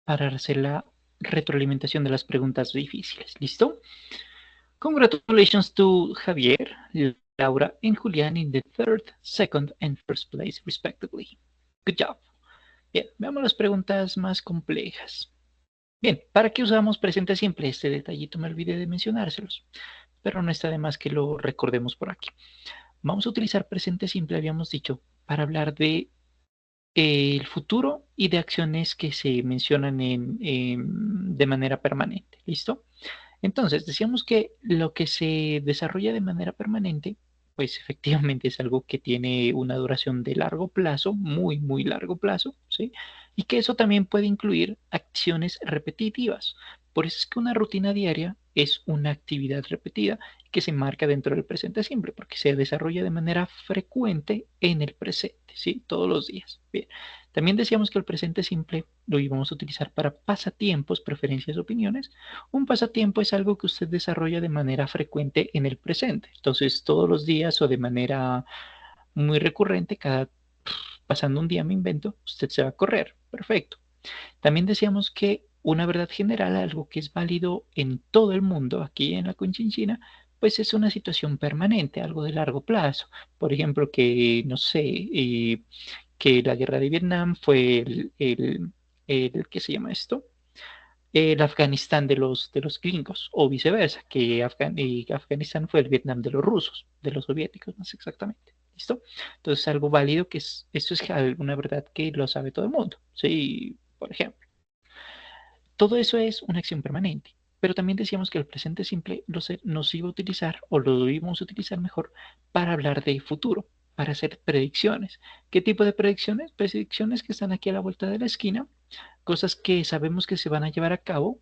para hacer la retroalimentación de las preguntas difíciles. ¿Listo? Congratulations to Javier, Laura, and Julián in the third, second, and first place, respectively. Good job. Bien, veamos las preguntas más complejas. Bien, ¿para qué usamos presente simple? Este detallito me olvidé de mencionárselos, pero no está de más que lo recordemos por aquí. Vamos a utilizar presente simple, habíamos dicho, para hablar de el futuro y de acciones que se mencionan de manera permanente. ¿Listo? Entonces, decíamos que lo que se desarrolla de manera permanente, pues efectivamente es algo que tiene una duración de largo plazo, muy, muy largo plazo, ¿sí? Y que eso también puede incluir acciones repetitivas. Por eso es que una rutina diaria es una actividad repetida que se marca dentro del presente simple, porque se desarrolla de manera frecuente en el presente, ¿sí? Todos los días. Bien. También decíamos que el presente simple lo íbamos a utilizar para pasatiempos, preferencias, opiniones. Un pasatiempo es algo que usted desarrolla de manera frecuente en el presente. Entonces, todos los días o de manera muy recurrente, pasando un día me invento, usted se va a correr. Perfecto. También decíamos que una verdad general, algo que es válido en todo el mundo, aquí en la Conchinchina, pues es una situación permanente, algo de largo plazo. Por ejemplo, que, no sé, que la guerra de Vietnam fue ¿qué se llama esto? El Afganistán de los gringos, o viceversa, que Afganistán fue el Vietnam de los rusos, de los soviéticos, más exactamente. ¿Listo? Entonces, algo válido que esto es alguna verdad que lo sabe todo el mundo. Sí, por ejemplo. Todo eso es una acción permanente. Pero también decíamos que el presente simple nos iba a utilizar, o lo íbamos a utilizar mejor, para hablar de futuro, para hacer predicciones. ¿Qué tipo de predicciones? Predicciones que están aquí a la vuelta de la esquina, cosas que sabemos que se van a llevar a cabo,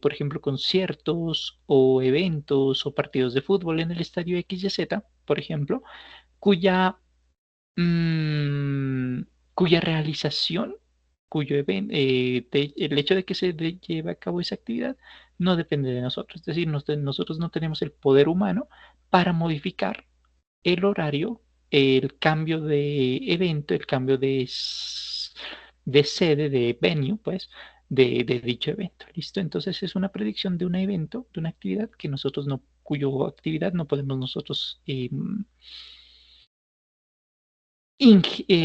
por ejemplo, conciertos o eventos o partidos de fútbol en el estadio XYZ, por ejemplo, cuya, mm, cuya realización, el hecho de que lleve a cabo esa actividad no depende de nosotros. Es decir, nosotros no tenemos el poder humano para modificar el horario, el cambio de evento, el cambio de sede, de venue, pues, de dicho evento. ¿Listo? Entonces es una predicción de un evento, de una actividad que nosotros no, cuyo actividad no podemos nosotros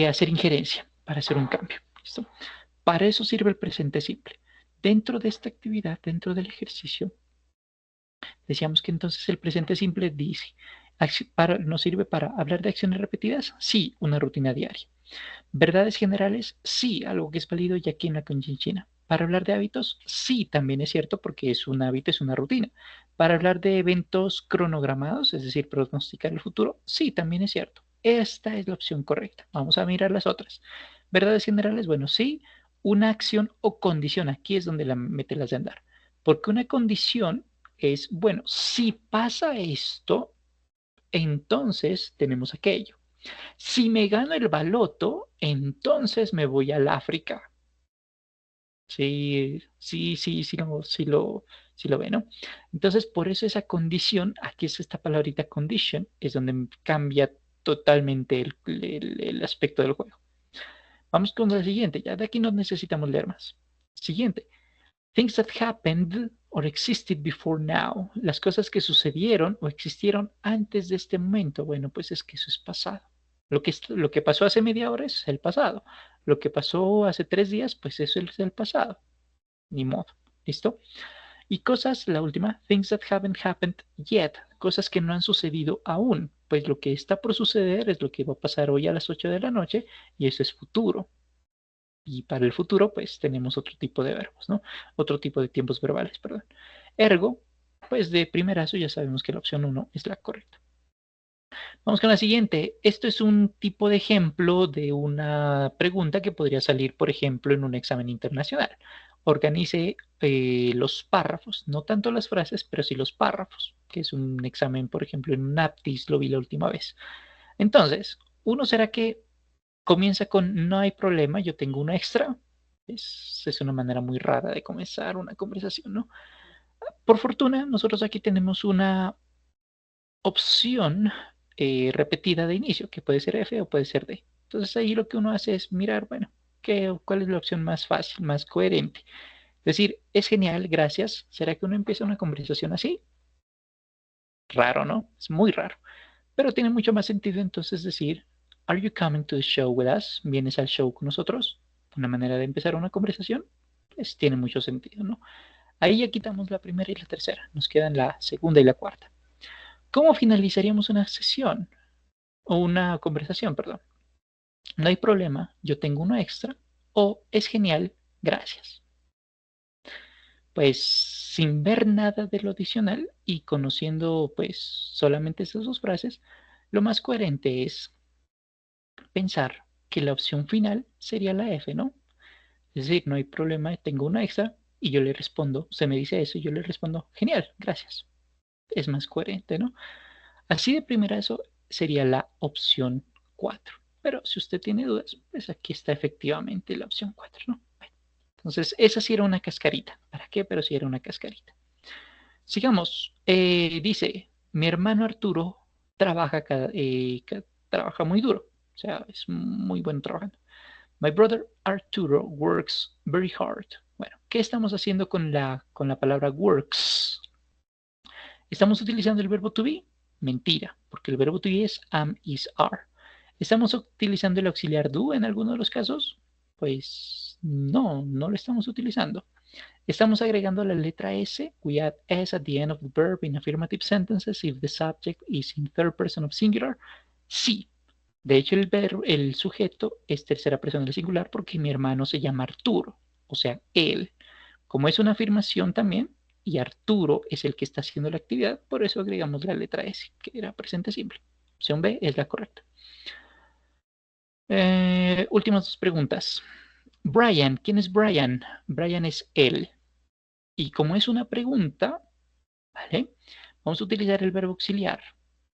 hacer injerencia para hacer un cambio. ¿Listo? Para eso sirve el presente simple. Dentro de esta actividad, dentro del ejercicio, decíamos que entonces el presente simple dice, ¿nos sirve para hablar de acciones repetidas? Sí, una rutina diaria. ¿Verdades generales? Sí, algo que es válido ya aquí en la Conchinchina. Para hablar de hábitos, sí, también es cierto porque es un hábito, es una rutina. Para hablar de eventos cronogramados, es decir, pronosticar el futuro, sí, también es cierto. Esta es la opción correcta. Vamos a mirar las otras. ¿Verdades generales? Bueno, sí, una acción o condición. Aquí es donde la mete las de andar. Porque una condición es, bueno, si pasa esto, entonces tenemos aquello. Si me gano el baloto, entonces me voy al África. Sí, sí, sí, sí lo ve, ¿no? Entonces, por eso esa condición, aquí es esta palabrita condition, es donde cambia totalmente el aspecto del juego. Vamos con la siguiente, ya de aquí no necesitamos leer más. Siguiente. Things that happened or existed before now. Las cosas que sucedieron o existieron antes de este momento. Bueno, pues es que eso es pasado. Lo que pasó hace media hora es el pasado. Lo que pasó hace 3 días, pues eso es el pasado. Ni modo. ¿Listo? Y cosas, la última, things that haven't happened yet. Cosas que no han sucedido aún. Pues lo que está por suceder es lo que va a pasar hoy a las 8 de la noche y eso es futuro. Y para el futuro, pues tenemos otro tipo de verbos, ¿no? Otro tipo de tiempos verbales, perdón. Ergo, pues de primerazo ya sabemos que la opción 1 es la correcta. Vamos con la siguiente. Esto es un tipo de ejemplo de una pregunta que podría salir, por ejemplo, en un examen internacional. Organice los párrafos, no tanto las frases, pero sí los párrafos, que es un examen, por ejemplo, en un APTIS, lo vi la última vez. Entonces, uno será que comienza con no hay problema, yo tengo un extra. Es una manera muy rara de comenzar una conversación, ¿no? Por fortuna, nosotros aquí tenemos una opción repetida de inicio, que puede ser F o puede ser D. Entonces ahí lo que uno hace es mirar, bueno, ¿cuál es la opción más fácil, más coherente? Es decir, es genial, gracias. ¿Será que uno empieza una conversación así? Raro, ¿no? Es muy raro. Pero tiene mucho más sentido entonces decir, ¿Are you coming to the show with us? ¿Vienes al show con nosotros? Una manera de empezar una conversación. pues tiene mucho sentido, ¿no? Ahí ya quitamos la primera y la tercera, nos quedan la segunda y la cuarta. ¿Cómo finalizaríamos una sesión o una conversación, perdón? No hay problema, yo tengo uno extra o es genial, gracias. Pues sin ver nada de lo adicional y conociendo pues solamente esas dos frases, lo más coherente es pensar que la opción final sería la F, ¿no? Es decir, no hay problema, tengo una extra y yo le respondo, se me dice eso y yo le respondo, genial, gracias. Es más coherente, ¿no? Así de primera eso sería la opción 4. Pero si usted tiene dudas, pues aquí está efectivamente la opción 4, ¿no? Bueno, entonces, esa sí era una cascarita. ¿Para qué? Pero sí era una cascarita. Sigamos. Dice, mi hermano Arturo trabaja, trabaja muy duro. O sea, es muy bueno trabajando. My brother Arturo works very hard. Bueno, ¿qué estamos haciendo con la palabra works? ¿Estamos utilizando el verbo to be? Mentira, porque el verbo to be es am, is, are. ¿Estamos utilizando el auxiliar do en alguno de los casos? Pues no, no lo estamos utilizando. Estamos agregando la letra S. We add S at the end of the verb in affirmative sentences if the subject is in third person of singular. Sí. De hecho, el sujeto es tercera persona del singular porque mi hermano se llama Arturo, o sea, él. Como es una afirmación también, y Arturo es el que está haciendo la actividad, por eso agregamos la letra S, que era presente simple. Opción B es la correcta. Últimas dos preguntas. Brian, ¿quién es Brian? Brian es él. Y como es una pregunta, ¿vale? Vamos a utilizar el verbo auxiliar.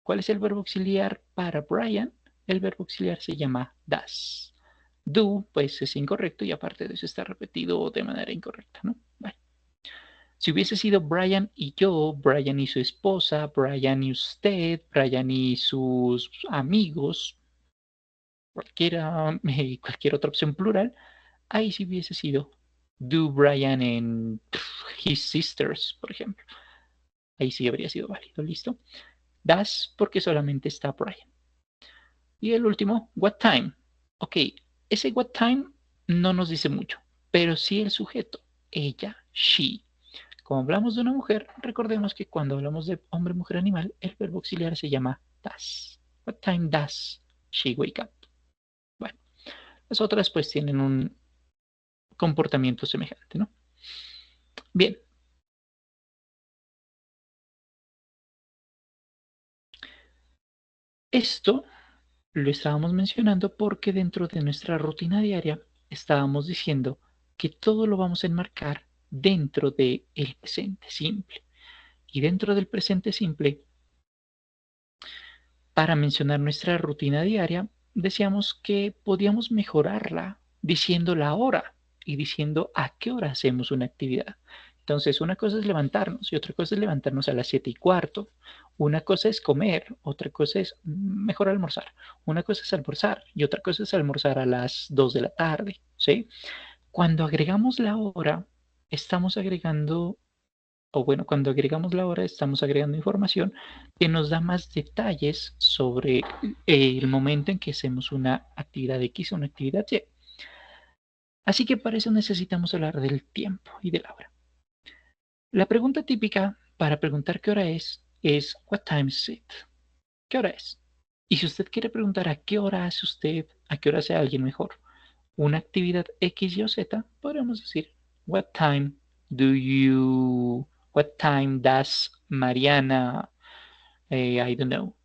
¿Cuál es el verbo auxiliar para Brian? El verbo auxiliar se llama does. Do, pues es incorrecto y aparte de eso está repetido de manera incorrecta, ¿no? Vale. Si hubiese sido Brian y yo, Brian y su esposa, Brian y usted, Brian y sus amigos, cualquier otra opción plural, ahí sí hubiese sido do Brian and his sisters, por ejemplo. Ahí sí habría sido válido, ¿listo? Das porque solamente está Brian. Y el último, what time. Ok, ese what time no nos dice mucho, pero sí el sujeto, ella, she. Como hablamos de una mujer, recordemos que cuando hablamos de hombre, mujer, animal, el verbo auxiliar se llama does. What time does she wake up? Bueno, las otras pues tienen un comportamiento semejante, ¿no? Bien. Esto lo estábamos mencionando porque dentro de nuestra rutina diaria estábamos diciendo que todo lo vamos a enmarcar dentro del presente simple. Y dentro del presente simple, para mencionar nuestra rutina diaria, decíamos que podíamos mejorarla diciendo la hora y diciendo a qué hora hacemos una actividad. Entonces, una cosa es levantarnos y otra cosa es levantarnos a las 7:15. Una cosa es comer, otra cosa es mejor almorzar. Una cosa es almorzar y otra cosa es almorzar a las 2 de la tarde, ¿sí? Cuando agregamos la hora, estamos agregando o bueno, cuando agregamos la hora estamos agregando información que nos da más detalles sobre el momento en que hacemos una actividad X o una actividad Y. Así que para eso necesitamos hablar del tiempo y de la hora. La pregunta típica para preguntar qué hora es what time is it? ¿Qué hora es? Y si usted quiere preguntar a qué hora hace usted, a qué hora hace alguien mejor, una actividad X, Y o Z, podríamos decir what time what time does Mariana, I don't know,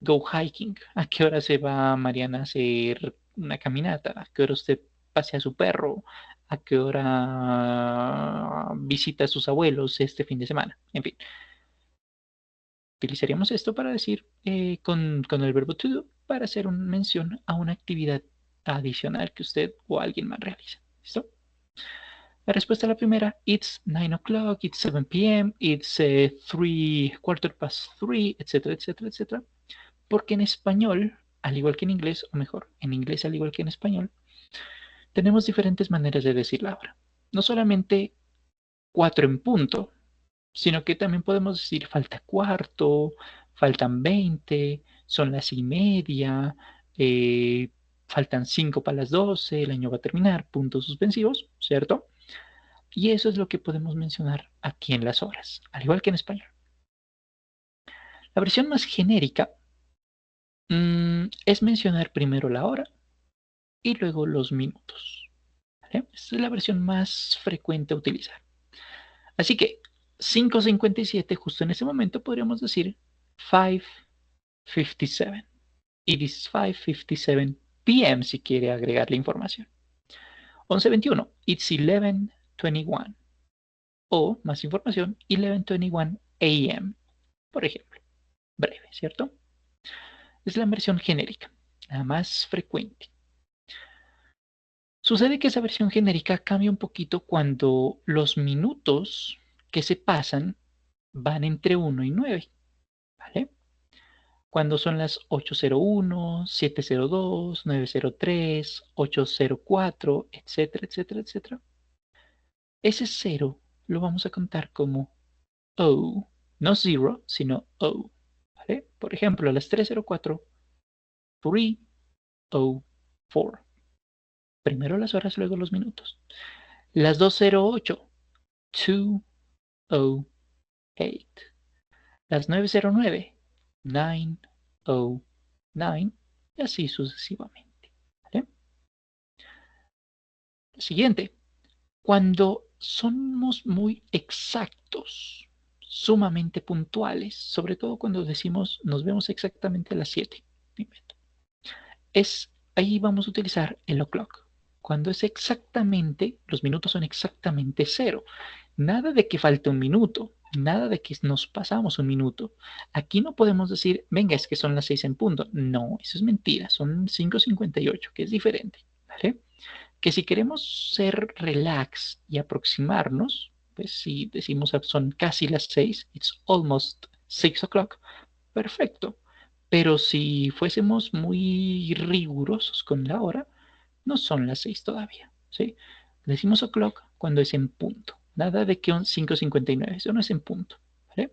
go hiking? ¿A qué hora se va Mariana a hacer una caminata? ¿A qué hora usted pasea a su perro? ¿A qué hora visita a sus abuelos este fin de semana? En fin, utilizaríamos esto para decir con el verbo to do para hacer una mención a una actividad adicional que usted o alguien más realiza. ¿Listo? La respuesta a la primera, it's 9 o'clock, it's 7 p.m., it's 3:15, etcétera, etcétera, etcétera. Porque en español, al igual que en inglés, o mejor, en inglés al igual que en español, tenemos diferentes maneras de decir la hora. No solamente 4 en punto, sino que también podemos decir falta cuarto, faltan 20, son las 1:30, faltan 5 para las 12, el año va a terminar, puntos suspensivos, ¿cierto? Y eso es lo que podemos mencionar aquí en las horas, al igual que en español. La versión más genérica es mencionar primero la hora y luego los minutos. ¿Vale? Esta es la versión más frecuente a utilizar. Así que 5:57, justo en ese momento podríamos decir 5:57. It is 5:57 p.m. si quiere agregar la información. 11:21, it's 11:21. O, más información, 11:21 a.m. Por ejemplo. Breve, ¿cierto? Es la versión genérica, la más frecuente. Sucede que esa versión genérica cambia un poquito cuando los minutos que se pasan van entre 1 y 9, ¿vale? Cuando son las 8:01, 7:02, 9:03, 8:04, etcétera, etcétera, etcétera. Ese 0 lo vamos a contar como O, no 0, sino O, ¿vale? Por ejemplo, a las 3:04, 3:04. Primero las horas, luego los minutos. Las 2:08, 2:08. Las 9:09, 9:09. Y así sucesivamente. ¿Vale? Siguiente. Cuando somos muy exactos, sumamente puntuales, sobre todo cuando decimos nos vemos exactamente a las 7. Ahí vamos a utilizar el o'clock. Cuando es exactamente, los minutos son exactamente 0. Nada de que falte un minuto, nada de que nos pasamos un minuto. Aquí no podemos decir, venga, es que son las 6 en punto. No, eso es mentira, son 5:58, que es diferente, ¿vale? Que si queremos ser relax y aproximarnos, pues si decimos son casi las 6, it's almost 6 o'clock, perfecto. Pero si fuésemos muy rigurosos con la hora, no son las 6 todavía, ¿sí? Decimos o'clock cuando es en punto. Nada de que 5:59, eso no es en punto, ¿vale?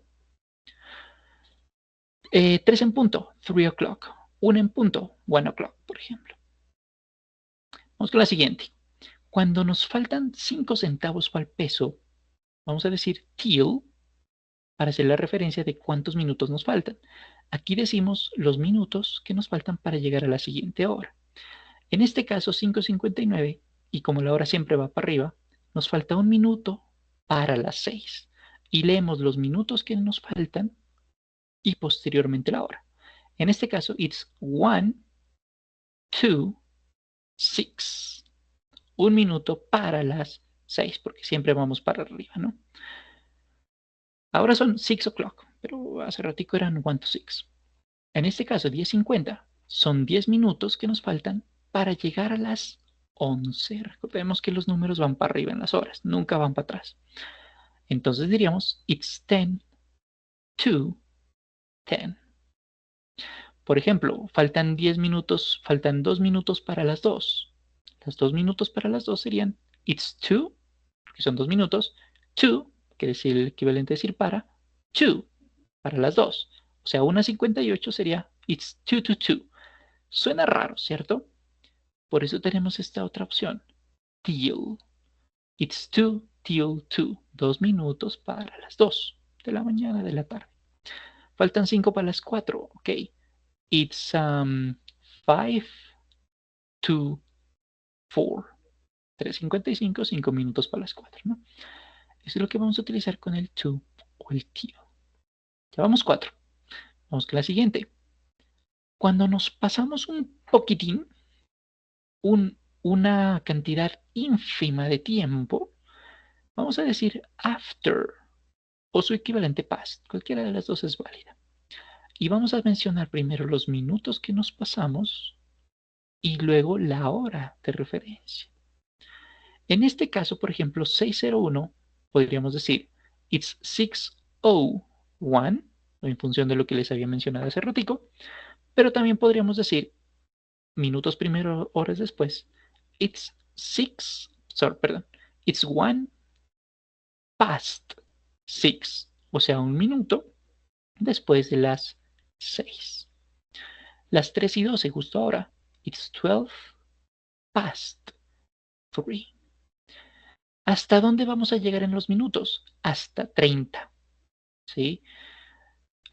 3 en punto, 3 o'clock. 1 en punto, 1 o'clock, por ejemplo. Vamos con la siguiente. Cuando nos faltan 5 centavos para el peso, vamos a decir till para hacer la referencia de cuántos minutos nos faltan. Aquí decimos los minutos que nos faltan para llegar a la siguiente hora. En este caso 5:59, y como la hora siempre va para arriba, nos falta un minuto para las 6. Y leemos los minutos que nos faltan y posteriormente la hora. En este caso, it's 1, 2, 6. Un minuto para las 6, porque siempre vamos para arriba, ¿no? Ahora son 6 o'clock, pero hace ratico eran 1 to 6. En este caso, 10:50 son 10 minutos que nos faltan para llegar a las 11. Recordemos que los números van para arriba en las horas, nunca van para atrás. Entonces diríamos, it's 10 to 10. Por ejemplo, faltan 10 minutos, faltan 2 minutos para las 2. Los 2 minutos para las 2 serían, it's 2, que son 2 minutos, 2, que es el equivalente a decir para 2, para las 2. O sea, 1:58 sería, it's 2 to 2. Suena raro, ¿cierto? Por eso tenemos esta otra opción, till. It's 2 till 2. 2 minutos para las 2 de la mañana, de la tarde. Faltan 5 para las 4. Ok. It's 5 to 4. 3:55, 5 minutos para las 4, ¿no? Eso es lo que vamos a utilizar con el to o el till. Ya vamos 4. Vamos con la siguiente. Cuando nos pasamos un poquitín, una cantidad ínfima de tiempo, vamos a decir after o su equivalente past. Cualquiera de las dos es válida. Y vamos a mencionar primero los minutos que nos pasamos y luego la hora de referencia. En este caso, por ejemplo, 6:01, podríamos decir it's 6:01, en función de lo que les había mencionado hace ratico, pero también podríamos decir minutos primero, horas después, it's 1 past 6, o sea, un minuto después de las 6. Las 3:12, justo ahora, it's 12 past 3. ¿Hasta dónde vamos a llegar en los minutos? Hasta 30, ¿sí?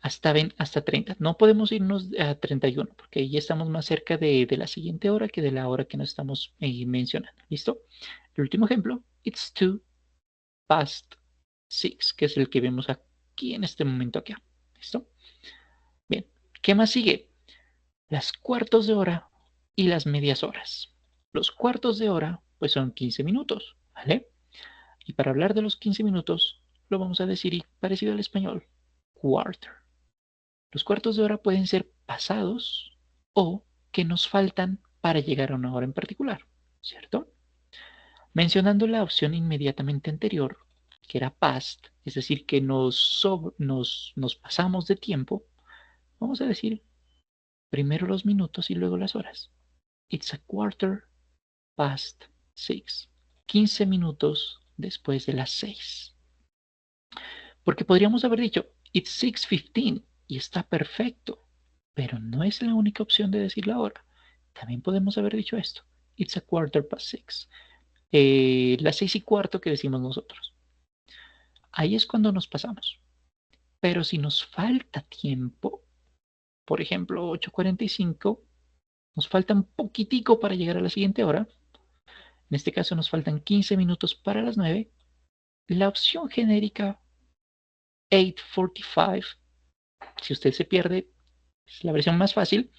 Hasta 30. No podemos irnos a 31 porque ahí estamos más cerca de la siguiente hora que de la hora que nos estamos mencionando. ¿Listo? El último ejemplo, it's 2:06, que es el que vemos aquí en este momento acá. ¿Listo? Bien, ¿qué más sigue? Las cuartos de hora y las medias horas. Los cuartos de hora, pues son 15 minutos, ¿vale? Y para hablar de los 15 minutos, lo vamos a decir parecido al español, quarter. Los cuartos de hora pueden ser pasados o que nos faltan para llegar a una hora en particular, ¿cierto? Mencionando la opción inmediatamente anterior, que era past, es decir, que nos pasamos de tiempo, vamos a decir primero los minutos y luego las horas. It's a quarter past 6. 15 minutos después de las 6. Porque podríamos haber dicho, it's 6:15 y está perfecto, pero no es la única opción de decir la hora. También podemos haber dicho esto, it's a quarter past 6. Las 6:15 que decimos nosotros. Ahí es cuando nos pasamos. Pero si nos falta tiempo, por ejemplo, 8:45, nos falta un poquitico para llegar a la siguiente hora. En este caso nos faltan 15 minutos para las 9. La opción genérica 8:45, si usted se pierde, es la versión más fácil,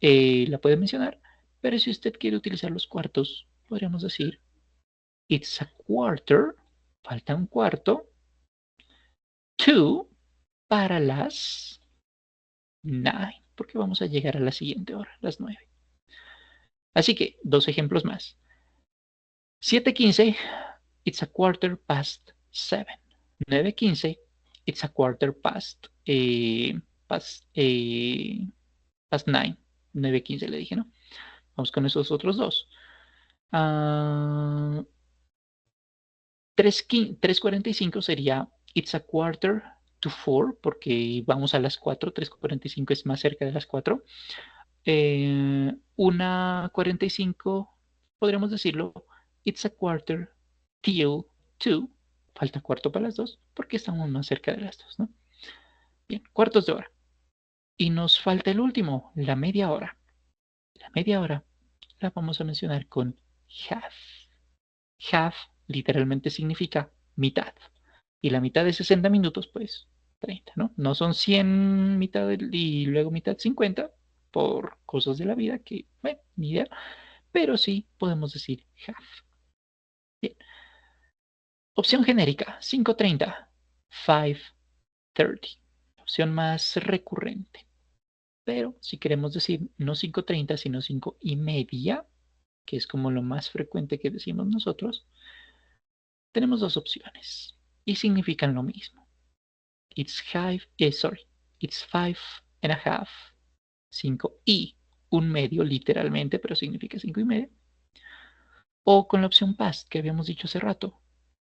la puede mencionar, pero si usted quiere utilizar los cuartos, podríamos decir it's a quarter, falta un cuarto, to, para las 9, porque vamos a llegar a la siguiente hora, las 9. Así que, dos ejemplos más. 7:15, it's a quarter past 7. 9:15, it's a quarter past 9. 9:15 le dije, ¿no? Vamos con esos otros dos. 3:45 sería it's a quarter to 4, porque vamos a las 4. 3:45 es más cerca de las 4. 1:45 podríamos decirlo it's a quarter till 2. Falta cuarto para las 2 porque estamos más cerca de las 2, ¿no? Bien, cuartos de hora. Y nos falta el último, la media hora. La media hora la vamos a mencionar con half. Half literalmente significa mitad. Y la mitad de 60 minutos, pues 30, ¿no? No son 100 mitad y luego mitad 50 por cosas de la vida que, bueno, ni idea. Pero sí podemos decir half. Bien. Opción genérica, 5:30, 5:30. Opción más recurrente. Pero si queremos decir no 5:30, sino 5:30, que es como lo más frecuente que decimos nosotros, tenemos dos opciones y significan lo mismo. It's 5.5. 5 y un medio literalmente, pero significa 5:30. O con la opción past que habíamos dicho hace rato.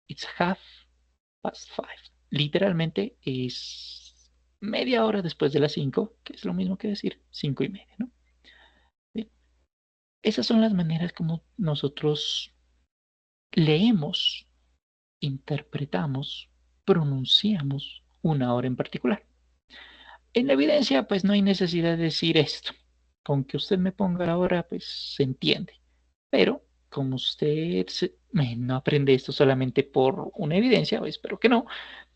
It's 5:30. Literalmente es media hora después de las 5, que es lo mismo que decir 5:30, ¿no? Bien. Esas son las maneras como nosotros leemos, interpretamos, pronunciamos una hora en particular. En la evidencia, pues no hay necesidad de decir esto. Con que usted me ponga la hora, pues se entiende. Pero como usted no aprende esto solamente por una evidencia, o espero que no,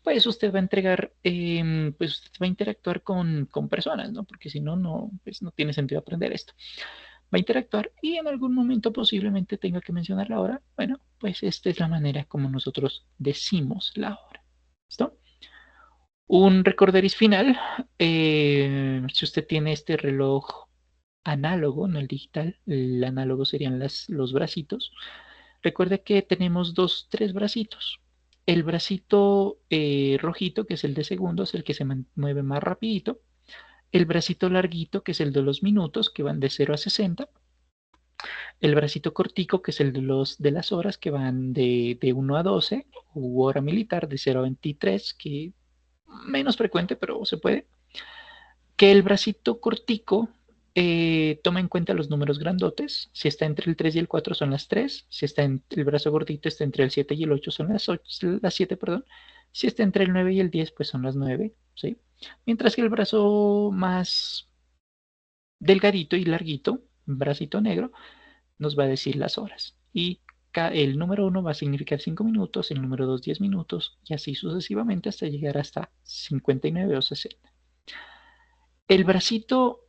pues usted va a entregar, pues usted va a interactuar con personas, ¿no? Porque si no, pues no tiene sentido aprender esto. Va a interactuar y en algún momento posiblemente tenga que mencionar la hora. Bueno, pues esta es la manera como nosotros decimos la hora. ¿Listo? Un recorderis final. Si usted tiene este reloj análogo, no el digital, el análogo serían los bracitos. Recuerde que tenemos tres bracitos. El bracito rojito, que es el de segundos, el que se mueve más rapidito. El bracito larguito, que es el de los minutos, que van de 0 a 60. El bracito cortico, que es el de las horas, que van de 1 a 12, u hora militar de 0 a 23, que menos frecuente, pero se puede. Que el bracito cortico toma en cuenta los números grandotes. Si está entre el 3 y el 4 son las 3. Si está en el brazo gordito está entre el 7 y el 8 son las 7, perdón. Si está entre el 9 y el 10 pues son las 9, ¿sí? Mientras que el brazo más delgadito y larguito, bracito negro, nos va a decir las horas. Y el número 1 va a significar 5 minutos, el número 2 10 minutos y así sucesivamente hasta llegar hasta 59 o 60. El bracito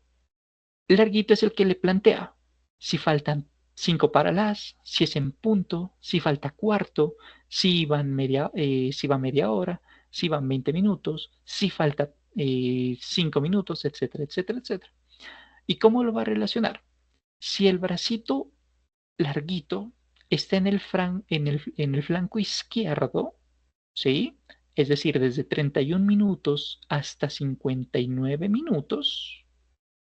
larguito es el que le plantea si faltan 5 para si es en punto, si falta cuarto, si va media hora, si van 20 minutos, si falta 5 minutos, etcétera, etcétera, etcétera. ¿Y cómo lo va a relacionar? Si el bracito larguito está en el flanco izquierdo, ¿sí? Es decir, desde 31 minutos hasta 59 minutos,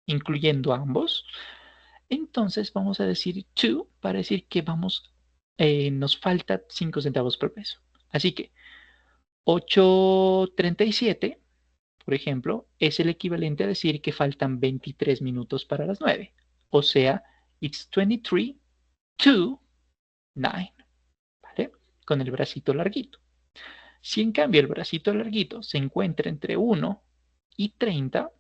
incluyendo ambos. Entonces vamos a decir to para decir que nos falta 5 centavos por peso. Así que 8:37, por ejemplo, es el equivalente a decir que faltan 23 minutos para las 9. O sea, it's 23 to 9, ¿vale? Con el bracito larguito. Si en cambio el bracito larguito se encuentra entre 1 y 30,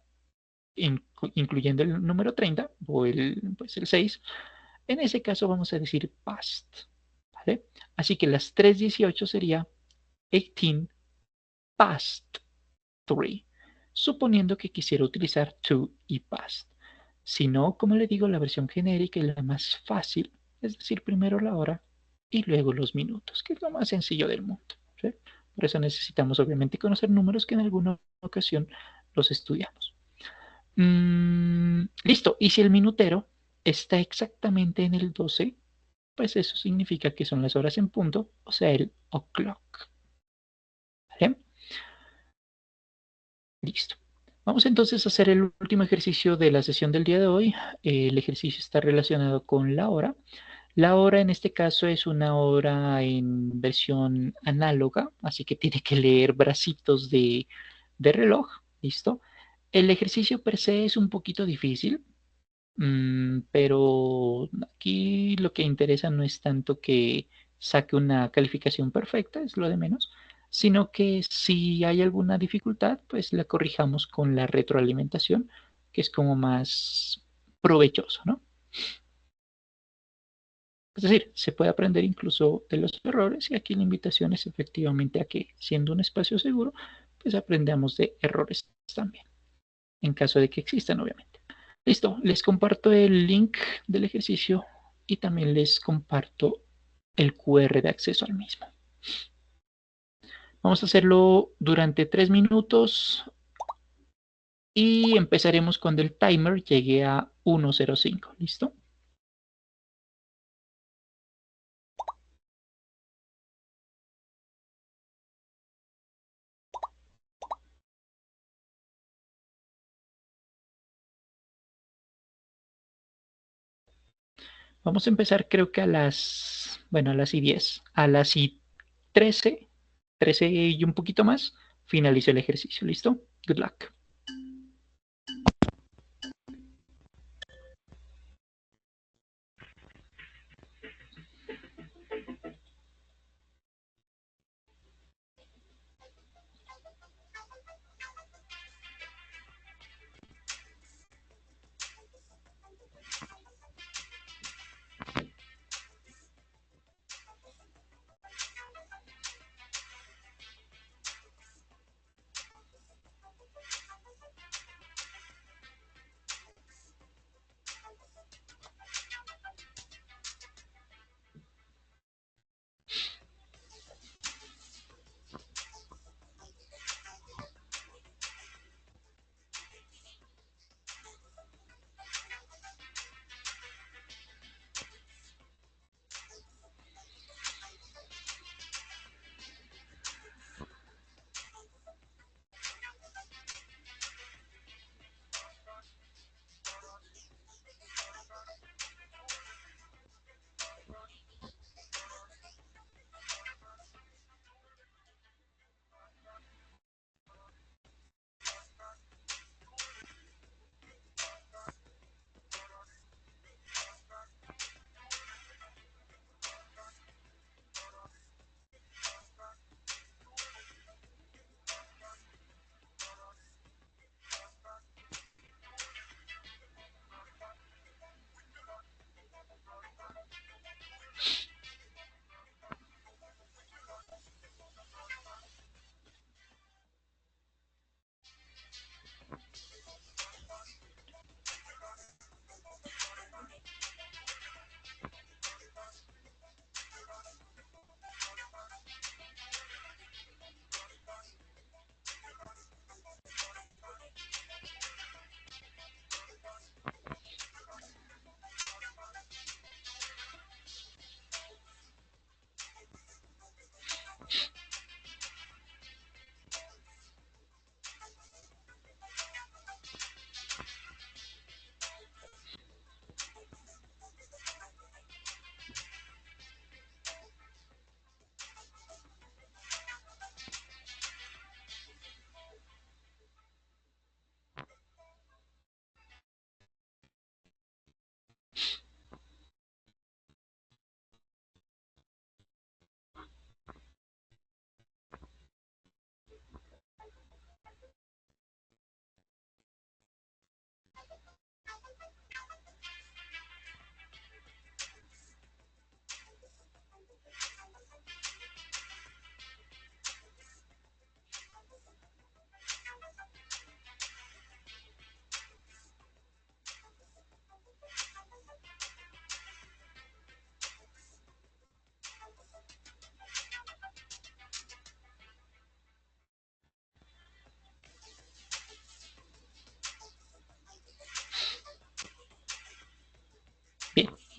incluyendo el número 30 o pues el 6, en ese caso vamos a decir past, ¿vale? Así que las 3:18 sería 18 past 3, suponiendo que quisiera utilizar to y past. Si no, como le digo, la versión genérica y la más fácil, es decir, primero la hora y luego los minutos, que es lo más sencillo del mundo, ¿sí? Por eso necesitamos obviamente conocer números que en alguna ocasión los estudiamos. Listo, y si el minutero está exactamente en el 12, pues eso significa que son las horas en punto, o sea, el o'clock. ¿Vale? Listo. Vamos entonces a hacer el último ejercicio de la sesión del día de hoy. El ejercicio está relacionado con la hora. La hora en este caso es una hora en versión análoga, así que tiene que leer bracitos de reloj. ¿Listo? El ejercicio per se es un poquito difícil, pero aquí lo que interesa no es tanto que saque una calificación perfecta, es lo de menos, sino que si hay alguna dificultad, pues la corrijamos con la retroalimentación, que es como más provechoso, ¿no? Es decir, se puede aprender incluso de los errores y aquí la invitación es efectivamente a que, siendo un espacio seguro, pues aprendamos de errores también, en caso de que existan, obviamente. Listo, les comparto el link del ejercicio y también les comparto el QR de acceso al mismo. Vamos a hacerlo durante 3 minutos y empezaremos cuando el timer llegue a 1:05. ¿Listo? Vamos a empezar creo que a las y 10, a las y 13, 13 y un poquito más, finalizo el ejercicio. ¿Listo? Good luck.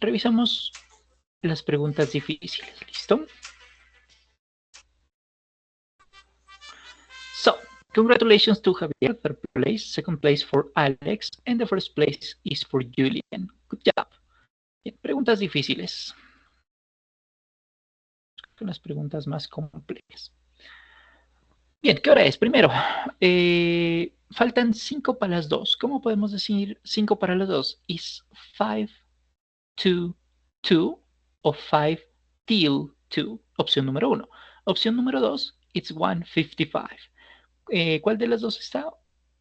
revisamos las preguntas difíciles. ¿Listo? So, congratulations to Javier, third place, second place for Alex, and the first place is for Julian. Good job. Bien, preguntas difíciles. Con las preguntas más complejas. Bien, ¿qué hora es? Primero, faltan 5 para las 2. ¿Cómo podemos decir 5 para las 2? ¿Es 5 to 2 o 5 till 2? Opción número 1. Opción número 2, it's 1:55. ¿Cuál de las dos está?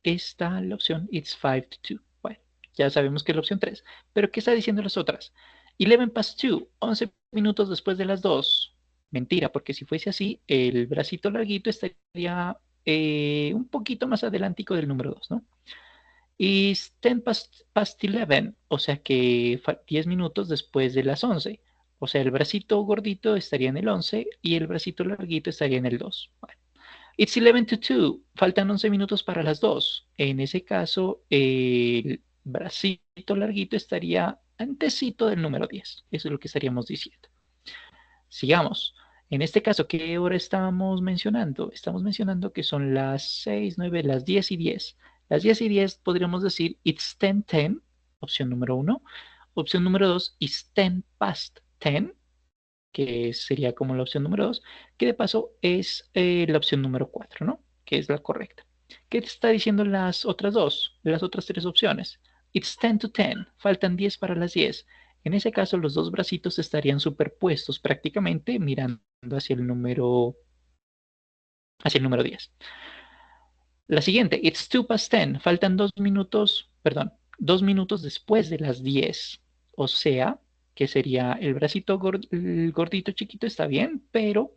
Está la opción it's 5 to 2. Bueno, ya sabemos que es la opción 3. Pero ¿qué está diciendo las otras? 11 past 2, 11 minutos después de las 2. Mentira, porque si fuese así, el bracito larguito estaría un poquito más adelantico del número 2, ¿no? Y 10 past 11, o sea que 10 minutos después de las 11. O sea, el bracito gordito estaría en el 11 y el bracito larguito estaría en el 2. Bueno. It's 11 to 2, faltan 11 minutos para las 2. En ese caso, el bracito larguito estaría antesito del número 10. Eso es lo que estaríamos diciendo. Sigamos. En este caso, ¿qué hora estamos mencionando? Estamos mencionando que son las 6, 9, las 10 y 10. Las 10 y 10 podríamos decir it's 10:10, opción número 1. Opción número 2, it's 10 past 10, que sería como la opción número 2, que de paso es la opción número 4, ¿no? Que es la correcta. ¿Qué te está diciendo las otras dos? Las otras tres opciones. It's 10 to 10, faltan 10 para las 10. En ese caso, los dos bracitos estarían superpuestos prácticamente mirando hacia el número 10. La siguiente, it's 2 past 10, faltan 2 minutos, perdón, 2 minutos después de las 10. O sea, que sería el bracito el gordito chiquito está bien, pero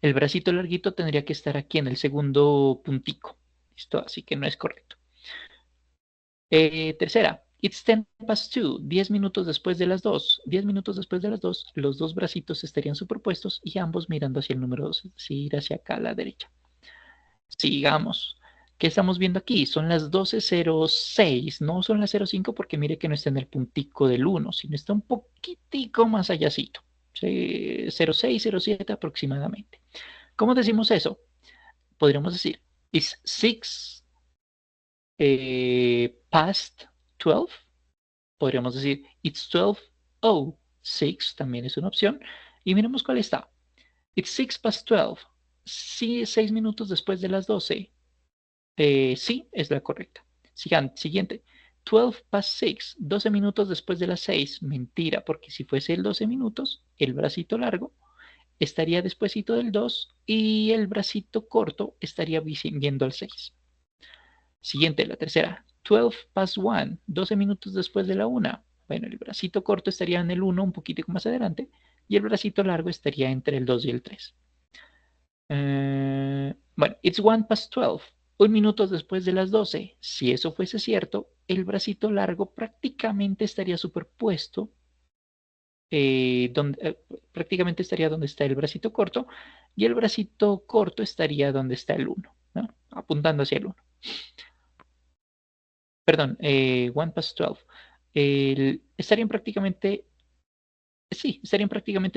el bracito larguito tendría que estar aquí en el segundo puntico. ¿Listo? Así que no es correcto. Tercera, it's 10 past 2, 10 minutos después de las 2. 10 minutos después de las 2, los dos bracitos estarían superpuestos y ambos mirando hacia el número 2, es decir, hacia acá a la derecha. Sigamos. ¿Qué estamos viendo aquí? Son las 12:06, no son las 05 porque mire que no está en el puntico del 1, sino está un poquitico más allácito. 06, 07 aproximadamente. ¿Cómo decimos eso? Podríamos decir, is 6 past 12. Podríamos decir, it's 12:06, también es una opción. Y miremos cuál está. It's 6 past 12. Sí, 6 minutos después de las 12. Sí, es la correcta. Siguiente. 12 past 6, 12 minutos después de las 6. Mentira, porque si fuese el 12 minutos, el bracito largo estaría despuesito del 2 y el bracito corto estaría viendo al 6. Siguiente, la tercera. 12 past 1, 12 minutos después de la 1. Bueno, el bracito corto estaría en el 1, un poquito más adelante, y el bracito largo estaría entre el 2 y el 3. Bueno, it's 1 past 12. 1 minuto después de las 12. Si eso fuese cierto, el bracito largo prácticamente estaría superpuesto, prácticamente estaría donde está el bracito corto, y el bracito corto estaría donde está el 1, ¿no? Apuntando hacia el 1. Perdón, 1 past 12. Estarían prácticamente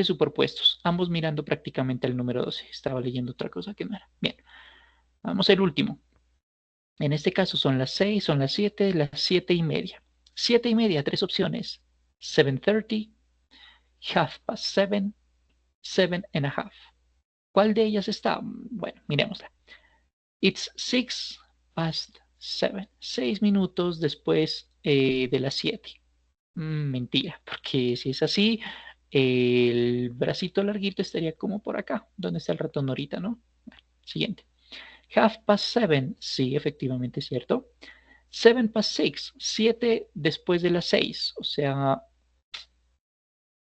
superpuestos, ambos mirando prácticamente al número 12. Estaba leyendo otra cosa que no era. Bien, vamos al último. En este caso son las 6, son las 7, las 7:30. 7:30, tres opciones. 7:30, 7:30, 7:30. ¿Cuál de ellas está? Bueno, miremosla. It's 6 past 7. 6 minutos después de las 7. Mentira, porque si es así, el bracito larguito estaría como por acá, donde está el ratón ahorita, ¿no? Bueno, siguiente. 7:30, sí, efectivamente es cierto. 7 past 6, 7 después de las 6, o sea,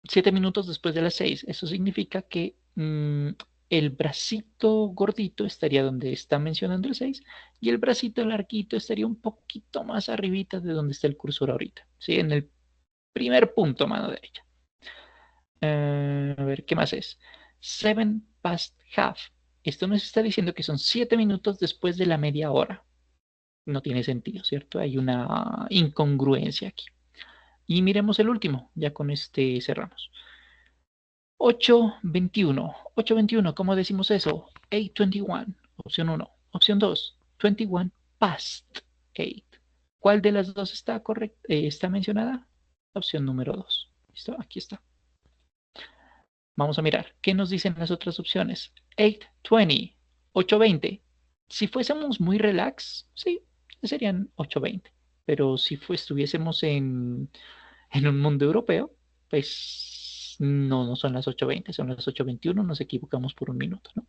7 minutos después de las 6. Eso significa que el bracito gordito estaría donde está mencionando el 6 y el bracito larguito estaría un poquito más arribita de donde está el cursor ahorita, ¿sí? En el primer punto, mano derecha. A ver, ¿qué más es? 7 past half. Esto nos está diciendo que son 7 minutos después de la media hora. No tiene sentido, ¿cierto? Hay una incongruencia aquí. Y miremos el último, ya con este cerramos. 8:21. 8:21, ¿cómo decimos eso? 8:21, opción 1. Opción 2, 21 past 8. ¿Cuál de las dos está correcta? ¿Está mencionada? Opción número 2. ¿Listo? Aquí está. Vamos a mirar. ¿Qué nos dicen las otras opciones? 8:20, 8:20. Si fuésemos muy relax, sí, serían 8:20. Pero si estuviésemos en un mundo europeo, pues no son las 8:20, son las 8:21, nos equivocamos por un minuto, ¿no?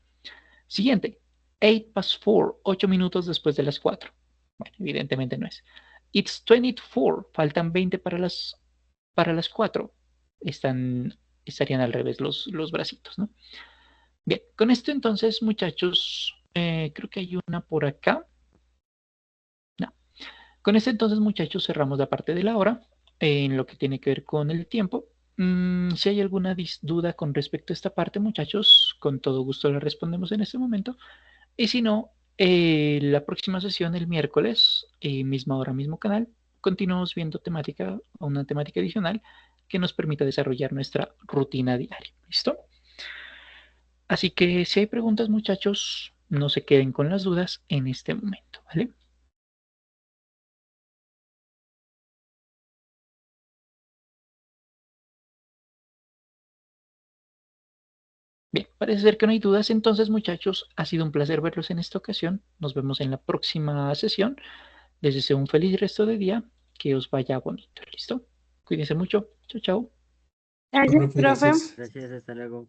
Siguiente, 8 past 4, 8 minutos después de las 4. Bueno, evidentemente no es. It's 24, faltan 20 para las 4. Estarían al revés los bracitos, ¿no? Bien, con esto entonces, muchachos, creo que hay una por acá. No. Con esto entonces, muchachos, cerramos la parte de la hora en lo que tiene que ver con el tiempo. Si hay alguna duda con respecto a esta parte, muchachos, con todo gusto la respondemos en este momento. Y si no, la próxima sesión, el miércoles, misma hora, mismo canal, continuamos viendo una temática adicional que nos permita desarrollar nuestra rutina diaria. ¿Listo? Así que si hay preguntas, muchachos, no se queden con las dudas en este momento, ¿vale? Bien, parece ser que no hay dudas. Entonces, muchachos, ha sido un placer verlos en esta ocasión. Nos vemos en la próxima sesión. Les deseo un feliz resto de día. Que os vaya bonito. ¿Listo? Cuídense mucho. Chao, chao. Gracias, profe. Gracias, hasta luego.